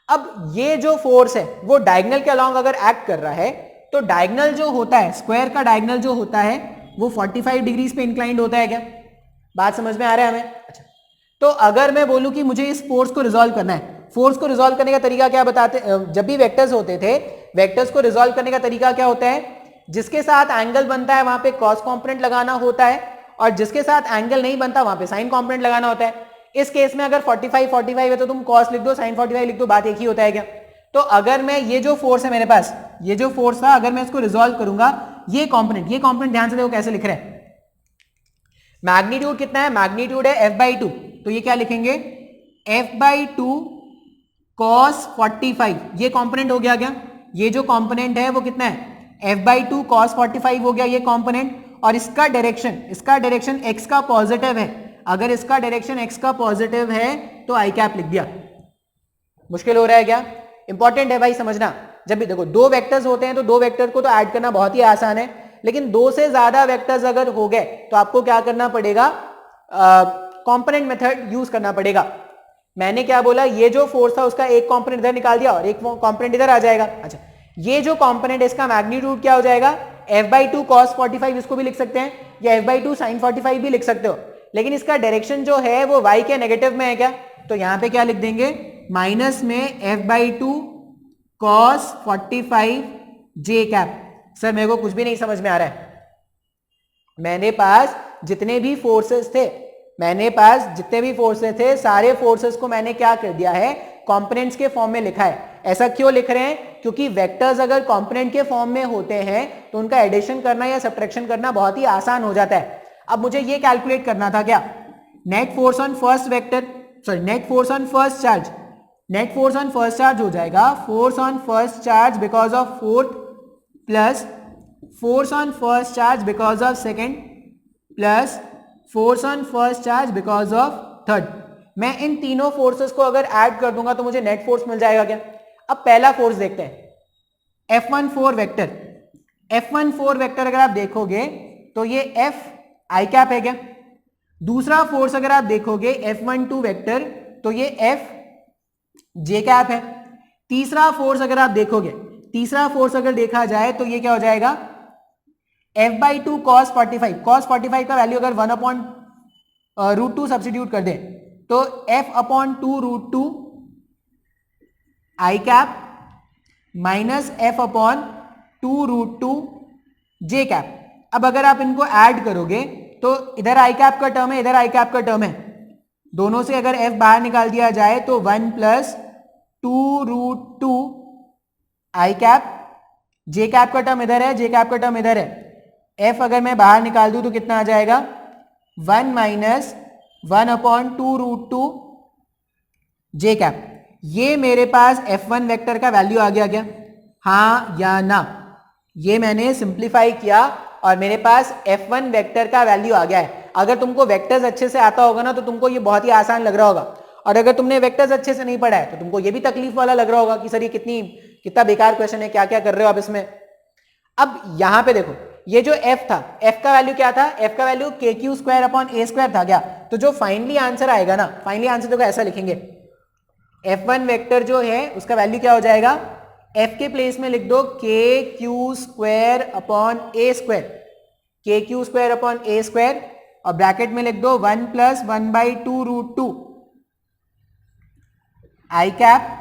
अब ये जो फोर्स है वो डायगोनल के अलॉन्ग अगर एक्ट कर रहा है तो डायगोनल जो होता है, स्क्वायर का डायगोनल जो होता है वो 45 डिग्रीज पे इंक्लाइंड होता है क्या? बात समझ में आ रहा है हमें? अच्छा, तो अगर मैं बोलूं कि मुझे इस फोर्स को रिजॉल्व करना है, फोर्स को रिजॉल्व करने का तरीका क्या बताते, जब भी वेक्टर्स होते थे, वेक्टर्स को रिजॉल्व करने का तरीका क्या होता है, जिसके साथ एंगल बनता है वहां पे कॉस कंपोनेंट लगाना होता है और जिसके साथ एंगल नहीं बनता वहां पे साइन कंपोनेंट लगाना होता है। इस केस में अगर 45 है तो तुम कॉस लिख दो, साइन 45 लिख दो, बात एक ही होता है क्या? तो अगर मैं ये जो फोर्स है मेरे पास, ये जो फोर्स था, अगर मैं इसको रिजॉल्व करूंगा, ये कंपोनेंट ध्यान से देखो कैसे लिख रहे हैं, मैग्नीट्यूड कितना है, मैग्नीट्यूड है f/2, तो ये क्या लिखेंगे, f/2 cos 45, ये कंपोनेंट हो गया क्या? ये जो कंपोनेंट है वो कितना है, f/2 cos 45 हो गया ये कंपोनेंट। और इसका डायरेक्शन x का पॉजिटिव है, अगर इसका डायरेक्शन x का पॉजिटिव है तो आई कैप लिख दिया। मुश्किल हो रहा है क्या? इंपॉर्टेंट है भाई समझना। जब भी देखो दो वेक्टर्स होते हैं तो दो वेक्टर को तो ऐड करना बहुत ही आसान है, लेकिन दो से ज्यादा वेक्टर्स अगर हो गए तो आपको क्या करना पड़ेगा, कंपोनेंट मेथड यूज करना पड़ेगा। मैंने क्या बोला, ये जो फोर्स था उसका एक कंपोनेंट इधर निकाल दिया और एक कंपोनेंट इधर आ जाएगा। अच्छा, ये जो कंपोनेंट है इसका मैग्नीट्यूड क्या हो जाएगा, f/2 cos 45, इसको भी लिख सकते हैं, या f/2 sin 45 भी लिख सकते हो, लेकिन इसका डायरेक्शन जो है वो y के नेगेटिव में है क्या, तो यहां पे क्या लिख देंगे, माइनस में f/2 cos 45 j cap. Sir मेरे को कुछ भी नहीं समझ में आ रहा है। मेरे पास जितने भी फोर्सेस थे, सारे फोर्सेस को मैंने क्या कर दिया है, कंपोनेंट्स के फॉर्म में लिखा है। ऐसा क्यों लिख रहे हैं, क्योंकि वेक्टर्स अगर कंपोनेंट के फॉर्म में होते हैं तो उनका एडिशन करना या सब्ट्रैक्शन करना बहुत ही आसान हो जाता है। अब मुझे ये कैलकुलेट करना था क्या, net force on first vector, sorry net force on first charge, net force on first charge हो जाएगा force on first charge because of fourth plus force on first charge because of second plus force on first charge because of third. मैं इन तीनों forces को अगर add कर दूंगा तो मुझे नेट फोर्स मिल जाएगा क्या? अब पहला फोर्स देखते हैं, F14 वेक्टर। F14 वेक्टर अगर आप देखोगे तो ये F आई कैप है क्या? दूसरा फोर्स अगर आप देखोगे F12 वेक्टर तो ये F जे कैप है। तीसरा फोर्स अगर आप देखोगे, तीसरा फोर्स अगर देखा जाए तो ये क्या हो जाएगा, f/2 cos 45, cos 45 का वैल्यू अगर 1/√2 सब्स्टिट्यूट कर दें तो f/2√2 आई कैप माइनस f/2√2 जे कैप। अब अगर आप इनको ऐड करोगे तो इधर आई कैप का टर्म है, इधर आई कैप का टर्म है, दोनों से अगर f बाहर निकाल दिया जाए तो 1 + 2√2 आई कैप, जे कैप का टर्म इधर है, जे कैप का टर्म इधर है, f अगर मैं बाहर निकाल दूं तो कितना आ जाएगा, 1 - 1/2√2 जे कैप। ये मेरे पास F1 वेक्टर का वैल्यू आ गया क्या? हाँ या ना? ये मैंने सिंप्लीफाई किया और मेरे पास F1 वेक्टर का वैल्यू आ गया है। अगर तुमको वेक्टर्स अच्छे से आता होगा ना तो तुमको ये बहुत ही आसान लग रहा होगा, और अगर तुमने वेक्टर्स अच्छे से नहीं पढ़ा है तो तुमको ये भी तकलीफ वाला लग रहा होगा कि सर ये कितना बेकार क्वेश्चन है, क्या क्या कर रहे हो आप इसमें। अब यहां पे देखो, ये जो f था, f का वैल्यू क्या था, f का value kq square upon a square था क्या। तो जो फाइनली आंसर आएगा ना, फाइनली आंसर देखो ऐसा लिखेंगे, f1 वेक्टर जो है उसका वैल्यू क्या हो जाएगा, f के प्लेस में लिख दो kq square upon a square, kq square upon a square, और ब्रैकेट में लिख दो 1 प्लस 1/2 रूट 2 आई कैप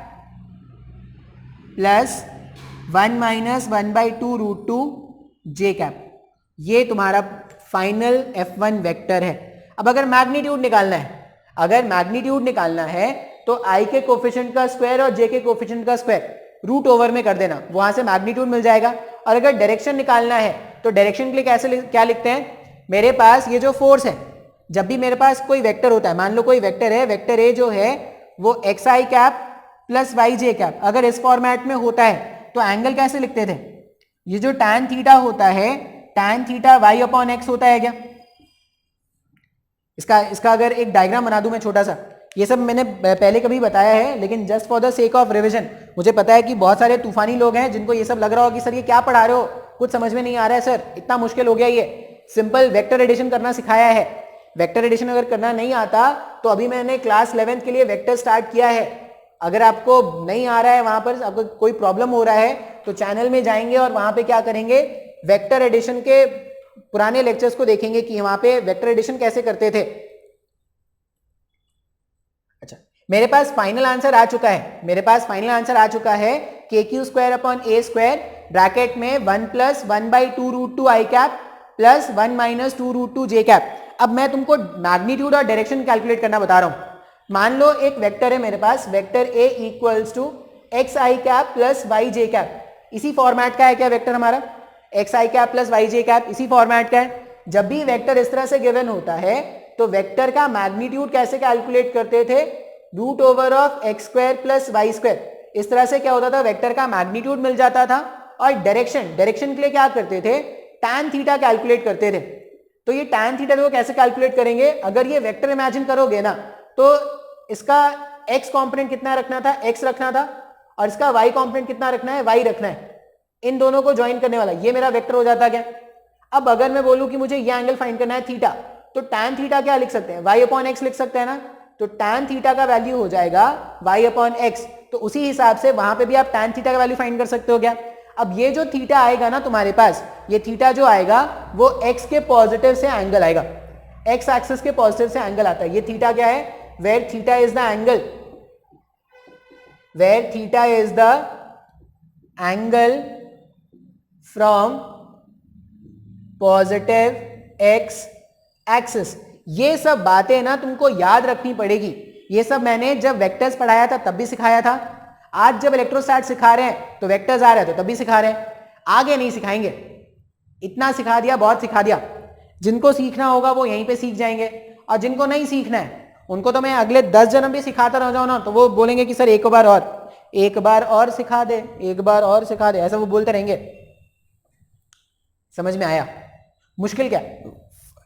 प्लस 1 माइनस 1/2 रूट 2 जे कैप। ये तुम्हारा फाइनल F1 वेक्टर है। अब अगर मैग्नीट्यूड निकालना है, अगर मैग्नीट्यूड निकालना है तो I के कोफिशिएंट का स्क्वायर और J के कोफिशिएंट का स्क्वायर रूट ओवर में कर देना, वहां से मैग्नीट्यूड मिल जाएगा। और अगर डायरेक्शन निकालना है तो डायरेक्शन के लिए कैसे क्या लिखते हैं, मेरे पास ये जो फोर्स है, जब भी मेरे पास कोई वेक्टर होता है, मान लो कोई वेक्टर है, वेक्टर ए जो है वो xi cap plus yj cap, अगर इस फॉर्मेट में होता है तो एंगल कैसे लिखते थे, ये जो tan थीटा होता है, tan theta y upon x होता है क्या। इसका अगर एक डायग्राम बना दूं मैं छोटा सा, ये सब मैंने पहले कभी बताया है लेकिन just for the sake of revision, मुझे पता है कि बहुत सारे तूफानी लोग हैं जिनको ये सब लग रहा हो कि सर ये क्या पढ़ा रहे हो, कुछ समझ में नहीं आ रहा है सर, इतना मुश्किल हो गया। ये सिंपल वेक्टर एडिशन करना सिखाया है। वेक्टर एडिशन अगर करना नहीं आता तो अभी मैंने क्लास 11th के लिए वेक्टर स्टार्ट किया है। अगर आपको नहीं आ रहा है, वहां पर आपको कोई प्रॉब्लम हो रहा है तो चैनल में जाएंगे और वहां पे क्या करेंगे, वेक्टर एडिशन के पुराने लेक्चर्स को देखेंगे कि वहां पे वेक्टर एडिशन कैसे करते थे। अच्छा, मेरे पास फाइनल आंसर आ चुका है, मेरे पास फाइनल आंसर आ चुका है kq square upon a square bracket में 1 प्लस 1/2 रूट 2 आई कैप प्लस 1 माइनस 2 रूट 2 जे कैप। अब मैं तुमको मैग्नीट्यूड और डायरेक्शन कैलकुलेट करना बता रहा हूं। मान लो एक वेक्टर है मेरे पास, vector a equals to x i cap plus y j cap. इसी फॉर्मेट का है क्या वेक्टर हमारा, x i cap plus y j cap, इसी फॉर्मेट का है। जब भी वेक्टर इस तरह से गिवन होता है तो वेक्टर का मैग्नीट्यूड कैसे कैलकुलेट करते थे, root over of X square plus Y square. इस तरह से क्या होता था, वेक्टर का मैग्नीट्यूड मिल जाता था। और डायरेक्शन के लिए क्या करते थे, tan थीटा कैलकुलेट करते थे। तो ये tan थीटा को कैसे कैलकुलेट करेंगे, अगर ये वेक्टर इमेजिन करोगे ना तो इसका x कंपोनेंट कितना रखना था, x रखना था, और इसका y कंपोनेंट कितना रखना है, y रखना है। इन दोनों को ज्वाइन करने वाला ये मेरा वेक्टर हो जाता क्या। अब अगर मैं बोलूं कि मुझे ये एंगल फाइंड करना है थीटा, तो tan थीटा क्या लिख सकते हैं, y अपॉन एक्स लिख सकते हैं ना। तो tan थीटा का वैल्यू हो जाएगा y अपॉन एक्स। तो उसी हिसाब से वहां पे भी आप tan थीटा का वैल्यू फाइंड कर सकते हो क्या। अब ये जो थीटा आएगा ना तुम्हारे पास, ये थीटा जो आएगा वो x के पॉजिटिव से एंगल आएगा, x एक्सिस के पॉजिटिव से एंगल आता है। ये थीटा क्या है, where theta is the angle, where theta is the angle from positive x axis। ये सब बातें ना तुमको याद रखनी पड़ेगी। ये सब मैंने जब वेक्टर्स पढ़ाया था तब भी सिखाया था, आज जब इलेक्ट्रोस्टैट सिखा रहे हैं तो वेक्टर्स आ रहे हैं तो तब भी सिखा रहे हैं, आगे नहीं सिखाएंगे। इतना सिखा दिया, बहुत सिखा दिया। जिनको सीखना होगा वो यहीं पे सीख जाएंगे, और जिनको नहीं सीखना है उनको तो मैं अगले 10 जन्म भी सिखाता रह जाऊं ना तो वो बोलेंगे कि सर एक बार और सिखा दे, एक बार और सिखा दे, ऐसा वो बोलते रहेंगे। समझ में आया। मुश्किल क्या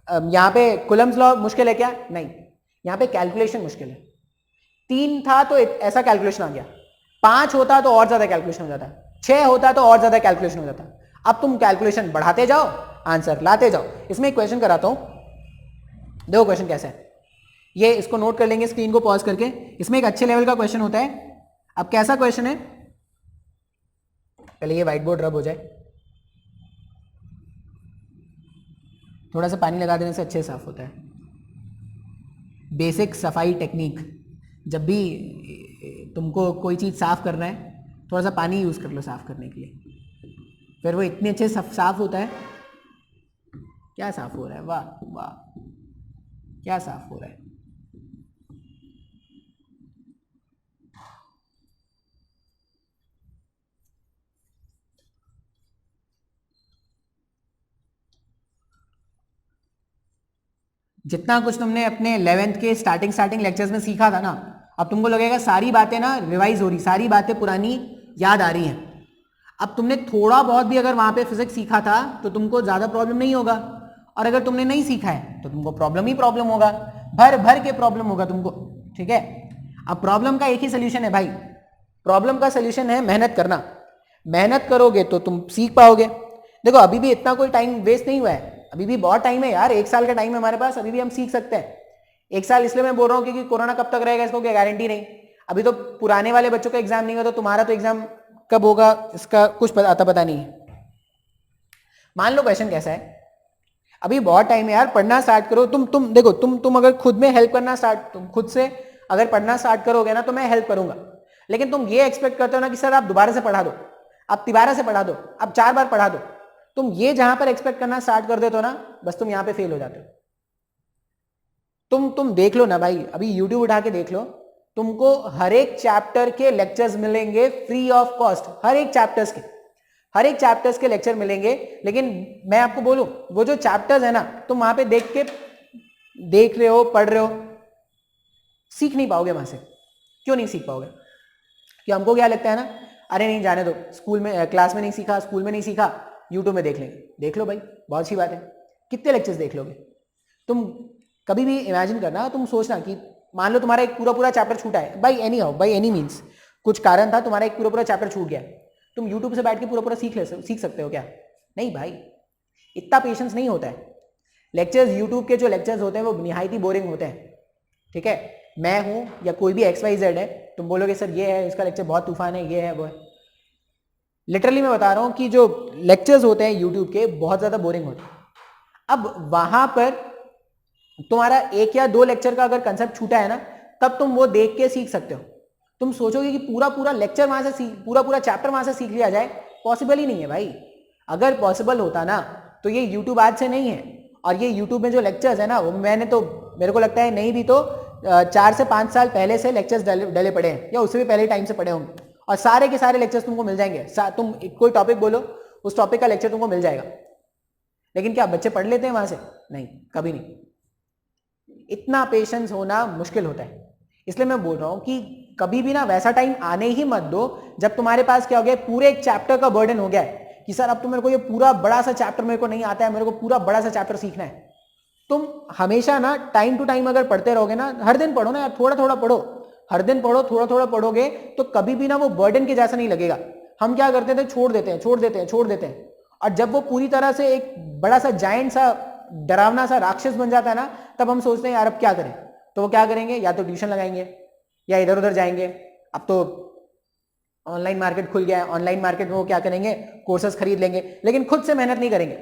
यहाँ पे कुलम्स लॉ मुश्किल है क्या, नहीं, यहाँ पे कैलकुलेशन मुश्किल है। 3 था तो ऐसा कैलकुलेशन आ गया, 5 होता तो और ज्यादा कैलकुलेशन हो जाता, 6 होता तो और ज्यादा कैलकुलेशन हो जाता। अब तुम कैलकुलेशन बढ़ाते जाओ, आंसर लाते जाओ। इसमें एक क्वेश्चन कराता हूं, देखो क्वेश्चन कैसा है, ये इसको नोट कर लेंगे स्क्रीन को पॉज करके। इसमें एक अच्छे लेवल का क्वेश्चन होता है। अब कैसा क्वेश्चन है, पहले ये व्हाइट बोर्ड रब हो जाए, थोड़ा सा पानी लगा देने से अच्छे साफ होता है। बेसिक सफाई टेक्निक, जब भी तुमको कोई चीज़ साफ करना है थोड़ा सा पानी यूज़ कर लो साफ करने के लिए, फिर वो इतने अच्छे साफ होता है। क्या साफ हो रहा है, वाह वाह, क्या साफ हो रहा है। जितना कुछ तुमने अपने 11th के स्टार्टिंग लेक्चर्स में सीखा था ना, अब तुमको लगेगा सारी बातें ना रिवाइज हो रही, सारी बातें पुरानी याद आ रही हैं। अब तुमने थोड़ा बहुत भी अगर वहां पे फिजिक्स सीखा था तो तुमको ज्यादा प्रॉब्लम नहीं होगा, और अगर तुमने नहीं सीखा है तो तुमको प्रॉब्लम ही प्रॉब्लम होगा, भर भर के प्रॉब्लम होगा तुमको। ठीक है, अब प्रॉब्लम का एक ही सोल्यूशन है भाई, प्रॉब्लम का सोल्यूशन है मेहनत करना। मेहनत करोगे तो तुम सीख पाओगे। देखो अभी भी इतना कोई टाइम वेस्ट नहीं हुआ है, अभी भी बहुत टाइम है यार, 1 साल का टाइम है हमारे पास, अभी भी हम सीख सकते हैं। 1 साल इसलिए मैं बोल रहा हूँ क्योंकि कोरोना कब तक रहेगा इसको कोई गारंटी नहीं। अभी तो पुराने वाले बच्चों का एग्जाम नहीं हुआ, तो तुम्हारा तो एग्जाम कब होगा इसका कुछ पता नहीं है। मान लो क्वेश्चन कैसा है, अभी बहुत टाइम है यार, पढ़ना स्टार्ट करो। तुम देखो, तुम अगर खुद में हेल्प करना तुम खुद से अगर पढ़ना स्टार्ट करोगे ना तो मैं हेल्प करूंगा, लेकिन तुम ये एक्सपेक्ट करते हो ना कि सर आप दोबारा से पढ़ा दो, आप तिबारा से पढ़ा दो, आप 4 बार पढ़ा दो, तुम ये जहां पर एक्सपेक्ट करना स्टार्ट कर देते हो ना, बस तुम यहां पे फेल हो जाते हो। तुम देख लो ना भाई, अभी यूट्यूब उठा के देख लो, तुमको हर एक चैप्टर के लेक्चर्स मिलेंगे फ्री ऑफ कॉस्ट, हर एक चैप्टर्स के लेक्चर मिलेंगे। लेकिन मैं आपको बोलूं, वो जो चैप्टर्स है ना, तुम वहां पे देख रहे हो, पढ़ रहे हो, सीख नहीं पाओगे वहां से। क्यों नहीं सीख पाओगे? कि हमको क्या लगता है ना, अरे नहीं जाने दो, स्कूल में क्लास में नहीं सीखा, स्कूल में नहीं सीखा, यूट्यूब में देख लेंगे। देख लो भाई, बहुत अच्छी बात है, कितने लेक्चर्स देख लोगे तुम? कभी भी इमेजिन करना, तुम सोचना कि मान लो तुम्हारा एक पूरा चैप्टर छूटा है, बाई एनी मीन्स, कुछ कारण था, तुम्हारा एक पूरा चैप्टर छूट गया, तुम यूट्यूब से बैठ के पूरा सीख सकते हो क्या? नहीं भाई, इतना पेशेंस नहीं होता है। लेक्चर्स, यूट्यूब के जो लेक्चर्स होते हैं वो निहायत ही बोरिंग होते हैं। ठीक है, मैं हूं या कोई भी XYZ है, तुम बोलोगे सर ये है, इसका लेक्चर बहुत तूफान है, ये है वो है। लिटरली मैं बता रहा हूं कि जो लेक्चर्स होते हैं यूट्यूब के, बहुत ज्यादा बोरिंग होते हैं। अब वहां पर तुम्हारा 1 या 2 लेक्चर का अगर कंसेप्ट छूटा है ना, तब तुम वो देख के सीख सकते हो। तुम सोचोगे कि पूरा लेक्चर वहां से पूरा चैप्टर वहां से सीख लिया जाए, पॉसिबल ही नहीं है भाई। अगर पॉसिबल होता ना तो ये यूट्यूब आज से नहीं है, और ये यूट्यूब में जो लेक्चर्स है ना, वो मेरे को लगता है नहीं भी तो 4 से 5 साल पहले से लेक्चर्स डले पड़े हैं, या उससे भी पहले टाइम से पड़े होंगे, और सारे के सारे लेक्चर्स तुमको मिल जाएंगे। तुम कोई टॉपिक बोलो, उस टॉपिक का लेक्चर तुमको मिल जाएगा। लेकिन क्या बच्चे पढ़ लेते हैं वहां से? नहीं, कभी नहीं। इतना पेशेंस होना मुश्किल होता है। इसलिए मैं बोल रहा हूं कि कभी भी ना वैसा टाइम आने ही मत दो जब तुम्हारे पास क्या हो गया, पूरे एक चैप्टर का बर्डन हो गया है कि सर अब तो मेरे को ये पूरा बड़ा सा चैप्टर मेरे को नहीं आता है, मेरे को पूरा बड़ा सा चैप्टर सीखना है। तुम हमेशा ना टाइम टू टाइम अगर पढ़ते रहोगे ना, हर दिन पढ़ो ना यार, थोड़ा पढ़ो, हर दिन पढ़ो, थोड़ा पढ़ोगे तो कभी भी ना वो बर्डन के जैसा नहीं लगेगा। हम क्या करते थे, छोड़ देते हैं, और जब वो पूरी तरह से एक बड़ा सा जायंट सा डरावना सा राक्षस बन जाता है ना, तब हम सोचते हैं यार अब क्या करें। तो वो क्या करेंगे, या तो ट्यूशन लगाएंगे या इधर उधर जाएंगे। अब तो ऑनलाइन मार्केट खुल गया है, ऑनलाइन मार्केट में वो क्या करेंगे, कोर्सेज खरीद लेंगे, लेकिन खुद से मेहनत नहीं करेंगे।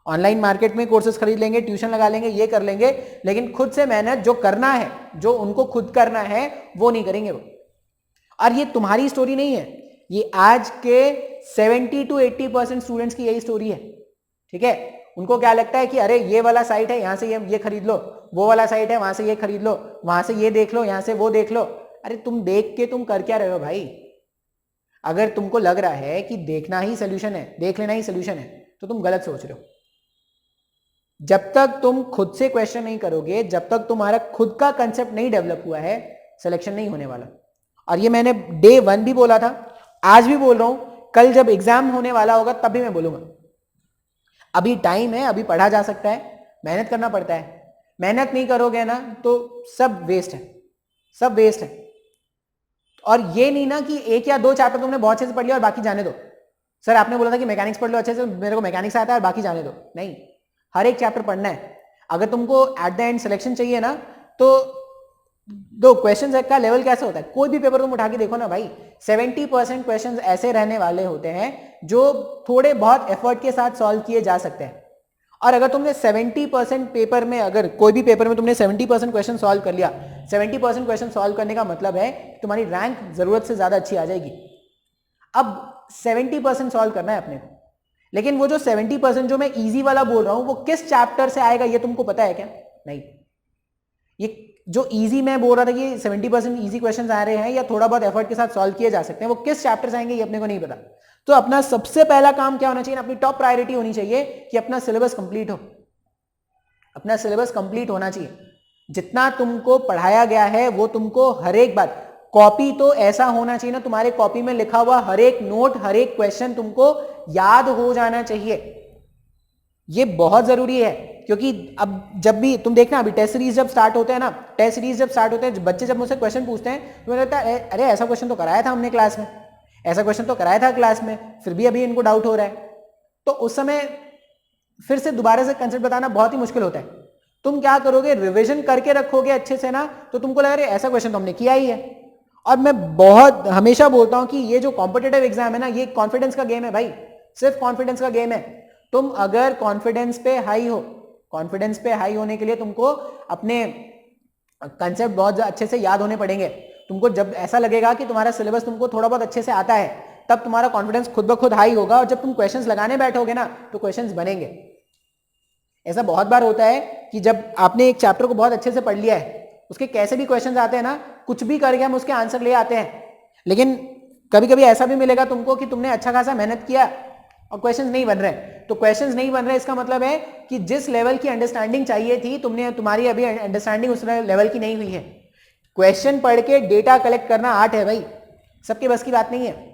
ऑनलाइन मार्केट में कोर्सेज खरीद लेंगे, ट्यूशन लगा लेंगे, ये कर लेंगे, लेकिन खुद से मेहनत जो करना है, जो उनको खुद करना है, वो नहीं करेंगे वो। और ये तुम्हारी स्टोरी नहीं है, ये आज के 70 to 80% स्टूडेंट्स की यही स्टोरी है। ठीक है, उनको क्या लगता है कि अरे ये वाला साइट है, यहां से ये खरीद लो, वो वाला साइट है वहां से ये खरीद लो, वहां से ये देख लो, यहां से वो देख लो। अरे तुम देख के तुम कर क्या रहे हो भाई? अगर तुमको लग रहा है कि देखना ही सोल्यूशन है, देख लेना ही सोल्यूशन है, तो तुम गलत सोच रहे हो। जब तक तुम खुद से क्वेश्चन नहीं करोगे, जब तक तुम्हारा खुद का कंसेप्ट नहीं डेवलप हुआ है, सिलेक्शन नहीं होने वाला। और ये मैंने डे 1 भी बोला था, आज भी बोल रहा हूं, कल जब एग्जाम होने वाला होगा तब भी मैं बोलूंगा। अभी टाइम है, अभी पढ़ा जा सकता है, मेहनत करना पड़ता है। मेहनत नहीं करोगे ना तो सब वेस्ट है, सब वेस्ट है। और ये नहीं ना कि 1 या 2 चैप्टर तुमने बहुत अच्छे से पढ़ लिया और बाकी जाने दो। सर आपने बोला था कि मैकेनिक्स पढ़ लो अच्छे से, मेरे को मैकेनिक्स आता है और बाकी जाने दो। नहीं, हर एक चैप्टर पढ़ना है। अगर तुमको एट द एंड सिलेक्शन चाहिए ना, तो दो क्वेश्चन का लेवल कैसे होता है, कोई भी पेपर तुम उठा के देखो ना भाई, 70% क्वेश्चन ऐसे रहने वाले होते हैं जो थोड़े बहुत एफर्ट के साथ सॉल्व किए जा सकते हैं। और अगर तुमने 70% पेपर में, अगर कोई भी पेपर में तुमने 70% क्वेश्चन सॉल्व कर लिया, 70% क्वेश्चन सॉल्व करने का मतलब है तुम्हारी रैंक जरूरत से ज्यादा अच्छी आ जाएगी। अब 70% सॉल्व करना है अपने को, लेकिन वो जो 70% जो मैं इजी वाला बोल रहा हूं, वो किस चैप्टर से आएगा ये तुमको पता है क्या? नहीं। ये जो इजी मैं बोल रहा था कि 70% इजी क्वेश्चंस आ रहे हैं या थोड़ा बहुत एफर्ट के साथ सॉल्व किए जा सकते हैं, वो किस चैप्टर से आएंगे ये अपने को नहीं पता। तो अपना सबसे पहला काम क्या होना चाहिए, अपनी टॉप प्रायोरिटी होनी चाहिए कि अपना सिलेबस कंप्लीट हो। अपना सिलेबस कंप्लीट होना चाहिए। जितना तुमको पढ़ाया गया है वो तुमको हर एक बात, कॉपी तो ऐसा होना चाहिए ना, तुम्हारे कॉपी में लिखा हुआ हर एक नोट, हर एक क्वेश्चन तुमको याद हो जाना चाहिए। ये बहुत जरूरी है, क्योंकि अब जब भी तुम देखना, अभी टेस्ट सीरीज जब स्टार्ट होते हैं ना, टेस्ट सीरीज जब स्टार्ट होते हैं, बच्चे जब मुझसे क्वेश्चन पूछते हैं तो मुझे लगता है अरे ऐसा क्वेश्चन तो कराया था हमने क्लास में, ऐसा क्वेश्चन तो कराया था क्लास में, फिर भी अभी इनको डाउट हो रहा है। तो उस समय फिर से दोबारा से कंसेप्ट बताना बहुत ही मुश्किल होता है। तुम क्या करोगे, रिविजन करके रखोगे अच्छे से ना, तो तुमको लगा ऐसा क्वेश्चन तो हमने किया ही है। और मैं बहुत हमेशा बोलता हूं कि ये जो कॉम्पिटिटिव एग्जाम है ना, ये कॉन्फिडेंस का गेम है भाई, सिर्फ कॉन्फिडेंस का गेम है। तुम अगर कॉन्फिडेंस पे हाई हो, कॉन्फिडेंस पे हाई होने के लिए तुमको अपने कंसेप्ट बहुत अच्छे से याद होने पड़ेंगे। तुमको जब ऐसा लगेगा कि तुम्हारा सिलेबस तुमको थोड़ा बहुत अच्छे से आता है, तब तुम्हारा कॉन्फिडेंस खुद ब खुद हाई होगा, और जब तुम क्वेश्चंस लगाने बैठोगे ना, तो क्वेश्चंस बनेंगे। ऐसा बहुत बार होता है कि जब आपने एक चैप्टर को बहुत अच्छे से पढ़ लिया है, उसके कैसे भी क्वेश्चंस आते हैं ना, कुछ भी करके हम उसके आंसर ले आते हैं, लेकिन कभी कभी ऐसा भी मिलेगा तुमको कि तुमने अच्छा खासा मेहनत किया और क्वेश्चंस नहीं बन रहे। तो क्वेश्चंस नहीं बन रहे, इसका मतलब है कि जिस लेवल की अंडरस्टैंडिंग चाहिए थी तुमने, तुम्हारी अभी अंडरस्टैंडिंग उस लेवल की नहीं हुई है। क्वेश्चन पढ़ के डेटा कलेक्ट करना आर्ट है भाई, सबके बस की बात नहीं है।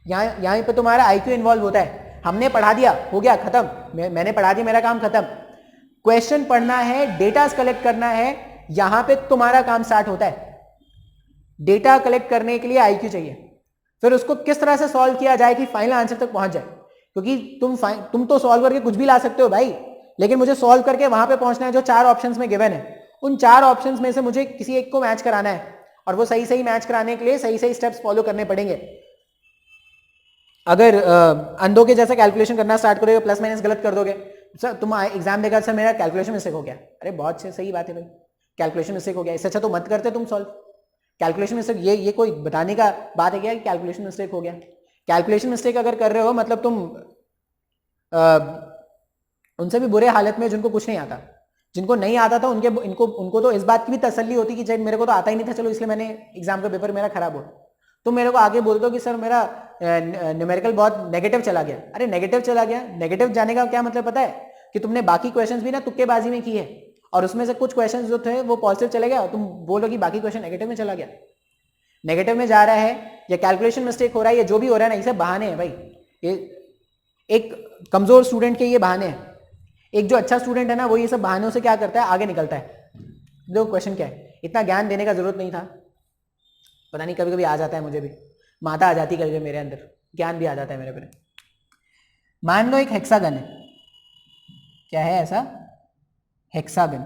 यहाँ पे तुम्हारा आईक्यू इन्वॉल्व होता है। हमने पढ़ा दिया, हो गया खत्म, मैंने पढ़ा दिया, मेरा काम खत्म। क्वेश्चन पढ़ना है, डेटा कलेक्ट करना है, यहां पे तुम्हारा काम स्टार्ट होता है। डेटा कलेक्ट करने के लिए आईक्यू चाहिए, फिर उसको किस तरह से सॉल्व किया जाए कि फाइनल आंसर तक पहुंच जाए। क्योंकि तुम तो सॉल्व करके कुछ भी ला सकते हो भाई, लेकिन मुझे सॉल्व करके वहां पे पहुंचना है जो 4 ऑप्शंस में गिवन है। उन 4 ऑप्शंस में से मुझे किसी एक को मैच कराना है, और वो सही सही मैच कराने के लिए सही सही स्टेप्स फॉलो करने पड़ेंगे। अगर अंधों के जैसा कैलकुलेशन करना स्टार्ट करोगे, प्लस माइनस गलत कर दोगे, सर तुम एग्जाम देगा, सर मेरा कैलकुलेशन मिस्टेक हो गया, अरे बहुत सही बात है भाई, कैलकुलेशन मिस्टेक हो गया, इससे अच्छा तो मत करते तुम सॉल्व। कैलकुलेशन मिस्टेक ये कोई बताने का बात है क्या कि कैलकुलेशन मिस्टेक हो गया? कैलकुलेशन मिस्टेक अगर कर रहे हो मतलब तुम उनसे भी बुरे हालत में जिनको कुछ नहीं आता। जिनको नहीं आता था उनको तो इस बात की भी तसल्ली होती कि मेरे को तो आता ही नहीं था, चलो इसलिए मैंने एग्जाम का पेपर मेरा खराब हो। तुम मेरे को आगे बोल दो कि सर मेरा न्यूमेरिकल बहुत नेगेटिव चला गया। अरे नेगेटिव चला गया, नेगेटिव जाने का क्या मतलब पता है? कि तुमने बाकी क्वेश्चंस भी ना तुक्केबाजी में की है, और उसमें से कुछ क्वेश्चंस जो थे वो पॉजिटिव चले गया, तुम बोलो कि बाकी क्वेश्चन नेगेटिव में चला गया। नेगेटिव में जा रहा है या कैलकुलेशन मिस्टेक हो रहा है या जो भी हो रहा है ना, ये सब बहाने हैं भाई। ये एक कमजोर स्टूडेंट के ये बहाने हैं। एक जो अच्छा स्टूडेंट है ना, वो ये सब बहानों से क्या करता है, आगे निकलता है। देखो क्वेश्चन क्या है, इतना ज्ञान देने का जरूरत नहीं था, पता नहीं कभी कभी आ जाता है, मुझे भी माता आ जाती कभी मेरे अंदर, ज्ञान भी आ जाता है मेरे पे। मान लो एक हेक्सागन है, क्या है ऐसा, हेक्सागन,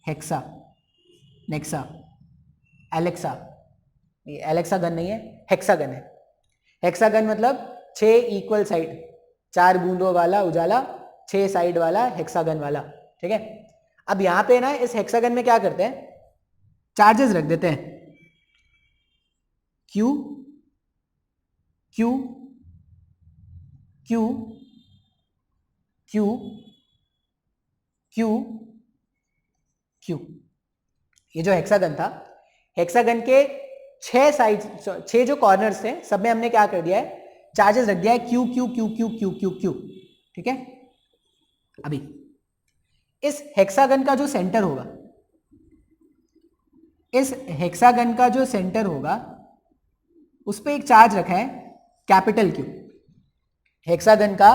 हेक्सा, नेक्सा, एलेक्सा, ये एलेक्सा गन नहीं है, हेक्सागन है। हेक्सागन मतलब 6 इक्वल साइड, 4 बूंदों वाला उजाला, 6 साइड वाला हेक्सागन वाला, ठीक है। अब यहां पे ना इस हेक्सागन में क्या करते हैं, चार्जेस रख देते हैं, Q Q Q Q Q Q। ये जो हेक्सागन था, हेक्सागन के 6 साइड, 6 जो कॉर्नर्स थे, सब में हमने क्या कर दिया है, चार्जेस रख दिया है Q Q Q Q Q Q Q, ठीक है। अभी इस हेक्सागन का जो सेंटर होगा, इस हेक्सागन का जो सेंटर होगा उस पर एक चार्ज रखा है कैपिटल Q। हेक्सागन का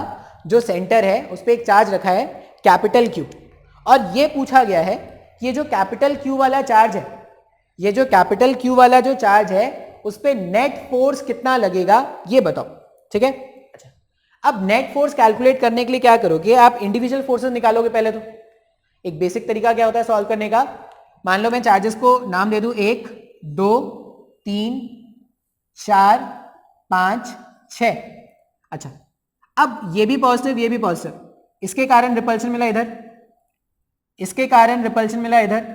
जो सेंटर है उस पर एक चार्ज रखा है कैपिटल Q, और ये पूछा गया है कि ये जो कैपिटल Q वाला चार्ज है, ये जो कैपिटल Q वाला जो चार्ज है उस पर नेट फोर्स कितना लगेगा ये बताओ, ठीक है। अच्छा, अब नेट फोर्स कैलकुलेट करने के लिए क्या करोगे, आप इंडिविजुअल फोर्सेस निकालोगे पहले। तो एक बेसिक तरीका क्या होता है सॉल्व करने का, मान लो मैं चार्जेस को नाम दे दूं 1 2 3 4 5 6। अच्छा, अब ये भी पॉजिटिव ये भी पॉजिटिव, इसके कारण रिपल्शन मिला इधर, इसके कारण रिपल्शन मिला इधर,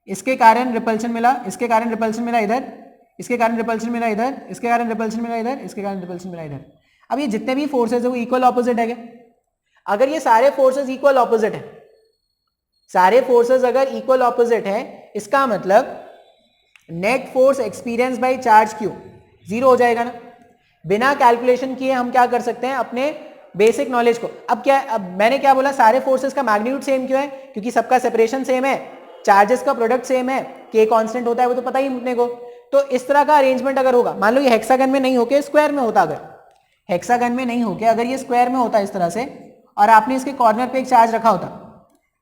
इसके कारण रिपल्शन मिला, इसके कारण रिपल्शन मिला इधर, इसके कारण रिपल्शन मिला इधर, इसके कारण रिपल्शन मिला इधर, इसके कारण रिपल्शन मिला इधर। अब ये जितने भी फोर्सेस है वो इक्वल ऑपोजिट है क्या? अगर ये सारे फोर्सेस इक्वल ऑपोजिट है, सारे फोर्सेस अगर इक्वल ऑपोजिट है, इसका मतलब net force experience by charge Q 0 हो जाएगा ना। बिना कैलकुलेशन किए हम क्या कर सकते हैं, अपने बेसिक नॉलेज को, अब मैंने क्या बोला, सारे फोर्सेस का मैग्नीट्यूड सेम क्यों है, क्योंकि सबका सेपरेशन सेम है। चार्जेस का प्रोडक्ट सेम है, के कांस्टेंट होता है वो तो पता ही अपने को। तो इस तरह का अरेंजमेंट अगर होगा, मान लो ये हेक्सागन में नहीं होके स्क्वायर में होता, अगर हेक्सागन में नहीं होके अगर ये स्क्वायर में होता इस तरह से, और आपने इसके कॉर्नर पे एक चार्ज रखा होता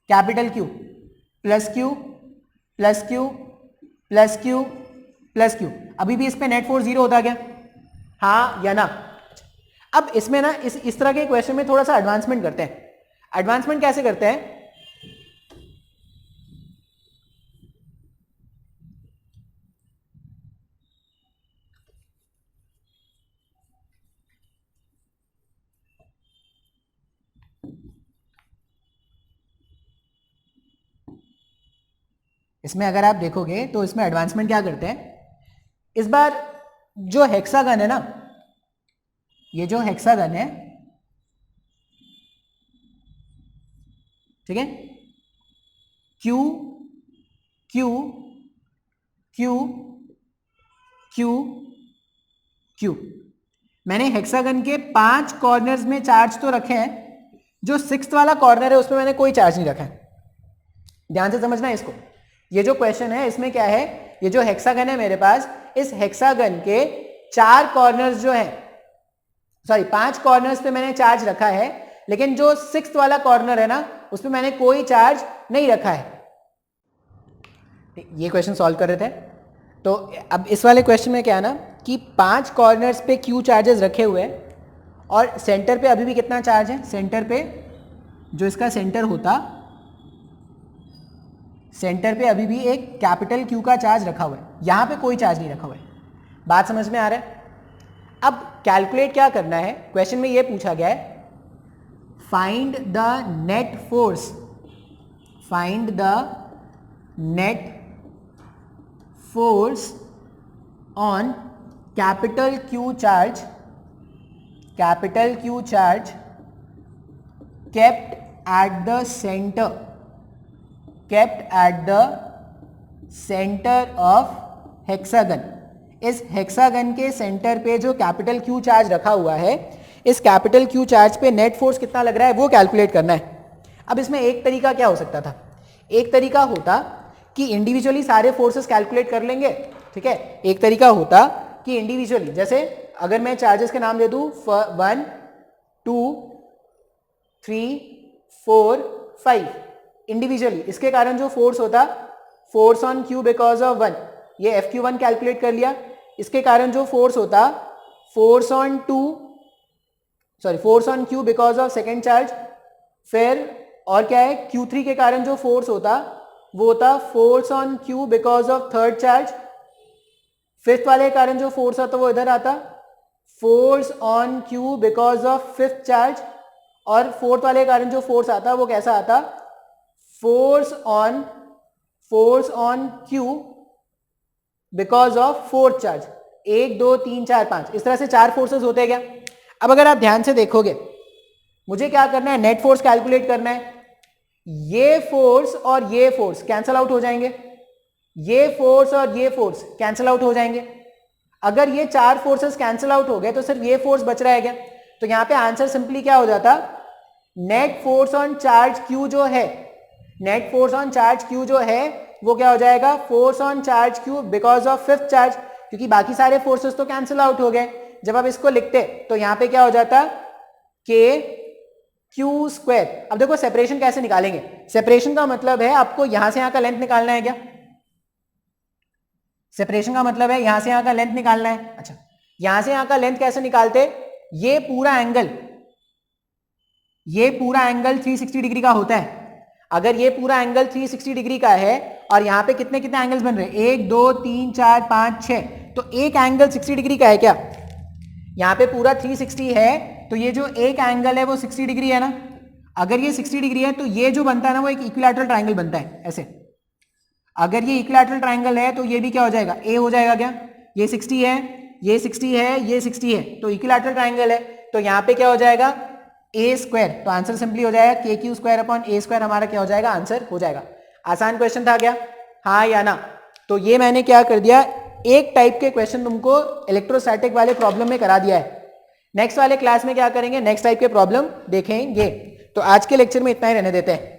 capital Q plus Q plus Q plus Q plus Q, अभी भी इस पे नेट फोर्स 0 होता क्या? हाँ या ना? अब इसमें ना इस तरह के क्वेश्चन में थोड़ा सा एडवांसमेंट करते हैं। एडवांसमेंट कैसे करते हैं? इसमें अगर आप देखोगे तो इसमें एडवांसमेंट क्या करते हैं, इस बार जो हेक्सागन है ना, ये जो हेक्सागन है, ठीक है, Q Q Q Q Q, मैंने हेक्सागन के 5 कॉर्नर्स में चार्ज तो रखे हैं, जो 6th वाला कॉर्नर है उसमें मैंने कोई चार्ज नहीं रखा है। ध्यान से समझना है इसको। ये जो क्वेश्चन है इसमें क्या है, ये जो हेक्सागन है मेरे पास, इस हेक्सागन के 4 कॉर्नर्स जो है, सॉरी 5 कॉर्नर्स पे मैंने चार्ज रखा है, लेकिन जो 6th वाला कॉर्नर है ना उसमें मैंने कोई चार्ज नहीं रखा है। ये क्वेश्चन सॉल्व कर रहे थे, तो अब इस वाले क्वेश्चन में क्या है ना कि 5 कॉर्नर्स पे क्यू चार्जेस रखे हुए हैं और सेंटर पे अभी भी कितना चार्ज है, सेंटर पे जो इसका सेंटर होता, सेंटर पे अभी भी एक कैपिटल क्यू का चार्ज रखा हुआ है, यहां पे कोई चार्ज नहीं रखा हुआ है। बात समझ में आ रहा है? अब कैलकुलेट क्या करना है, क्वेश्चन में ये पूछा गया है find the net force, find the net force on capital Q charge, capital Q charge kept at the centre, kept at the center of hexagon। इस हेक्सागन के सेंटर पे जो कैपिटल क्यू चार्ज रखा हुआ है, इस कैपिटल क्यू चार्ज पे net force कितना लग रहा है वो कैलकुलेट करना है। अब इसमें एक तरीका क्या हो सकता था, एक तरीका होता कि इंडिविजुअली सारे फोर्सेस कैलकुलेट कर लेंगे, ठीक है। एक तरीका होता कि इंडिविजुअली, जैसे अगर मैं चार्जेस के नाम दे दूं 1 2 3 4 5 इंडिविजुअली, इसके कारण जो फोर्स होता force on Q because of 1, ये FQ1 कैलकुलेट कर लिया। इसके कारण जो फोर्स होता force on Q because of second charge, फिर और क्या है Q3 के कारण जो फोर्स होता वो होता force on Q because of third charge, fifth वाले के कारण जो फोर्स आता वो इधर आता force on Q because of fifth charge, और फोर्थ वाले के कारण जो फोर्स आता वो कैसा आता force on Q because of fourth charge. 1 2 3 4 5 इस तरह से 4 फोर्सेस होते हैं क्या। अब अगर आप ध्यान से देखोगे, मुझे क्या करना है, नेट फोर्स कैलकुलेट करना है। ये फोर्स और ये फोर्स कैंसल आउट हो जाएंगे, ये फोर्स और ये फोर्स कैंसल आउट हो जाएंगे। अगर ये 4 फोर्सेस कैंसल आउट हो गए तो सिर्फ ये फोर्स बच रहा है क्या। तो यहां पे आंसर सिंपली क्या हो जाता, net force on charge Q जो है, net force on charge Q जो है वो क्या हो जाएगा force on charge Q because of fifth charge, क्योंकि बाकी सारे फोर्सेस तो कैंसिल आउट हो गए। जब आप इसको लिखते तो यहां पे क्या हो जाता के क्यू स्क्वायर। अब देखो सेपरेशन कैसे निकालेंगे, सेपरेशन का मतलब है आपको यहां से यहां का लेंथ निकालना है क्या, सेपरेशन का मतलब है यहां से यहां का लेंथ निकालना है। अच्छा, यहां से यहां का लेंथ कैसे निकालते, ये पूरा एंगल 360 डिग्री का होता है। अगर ये पूरा एंगल 360 डिग्री का है और यहाँ पे कितने कितने एंगल्स बन रहे हैं 1 2 3 4 5 6, तो एक एंगल 60 डिग्री का है क्या, यहाँ पे पूरा 360 है तो ये जो एक एंगल है वो 60 डिग्री है ना। अगर ये 60 डिग्री है तो ये जो बनता है ना वो एक इक्विलैटरल ट्रायंगल बनता है ऐसे। अगर ये इक्विलैटरल ट्रायंगल है तो ये भी क्या हो जाएगा, ए हो जाएगा क्या, ये 60 है, ये 60 है, ये 60 है, तो इक्विलैटरल ट्रायंगल है। तो यहाँ पे क्या हो जाएगा ए स्क्वायर, तो आंसर सिंपली हो जाएगा के क्यू स्क्वायर अपॉन ए स्क्वायर, हमारा क्या हो जाएगा आंसर हो जाएगा। आसान क्वेश्चन था क्या, हाँ या ना। तो ये मैंने क्या कर दिया, एक टाइप के क्वेश्चन तुमको इलेक्ट्रोस्टैटिक वाले प्रॉब्लम में करा दिया है। नेक्स्ट वाले क्लास में क्या करेंगे, नेक्स्ट टाइप के प्रॉब्लम देखेंगे। तो आज के लेक्चर में इतना ही रहने देते हैं।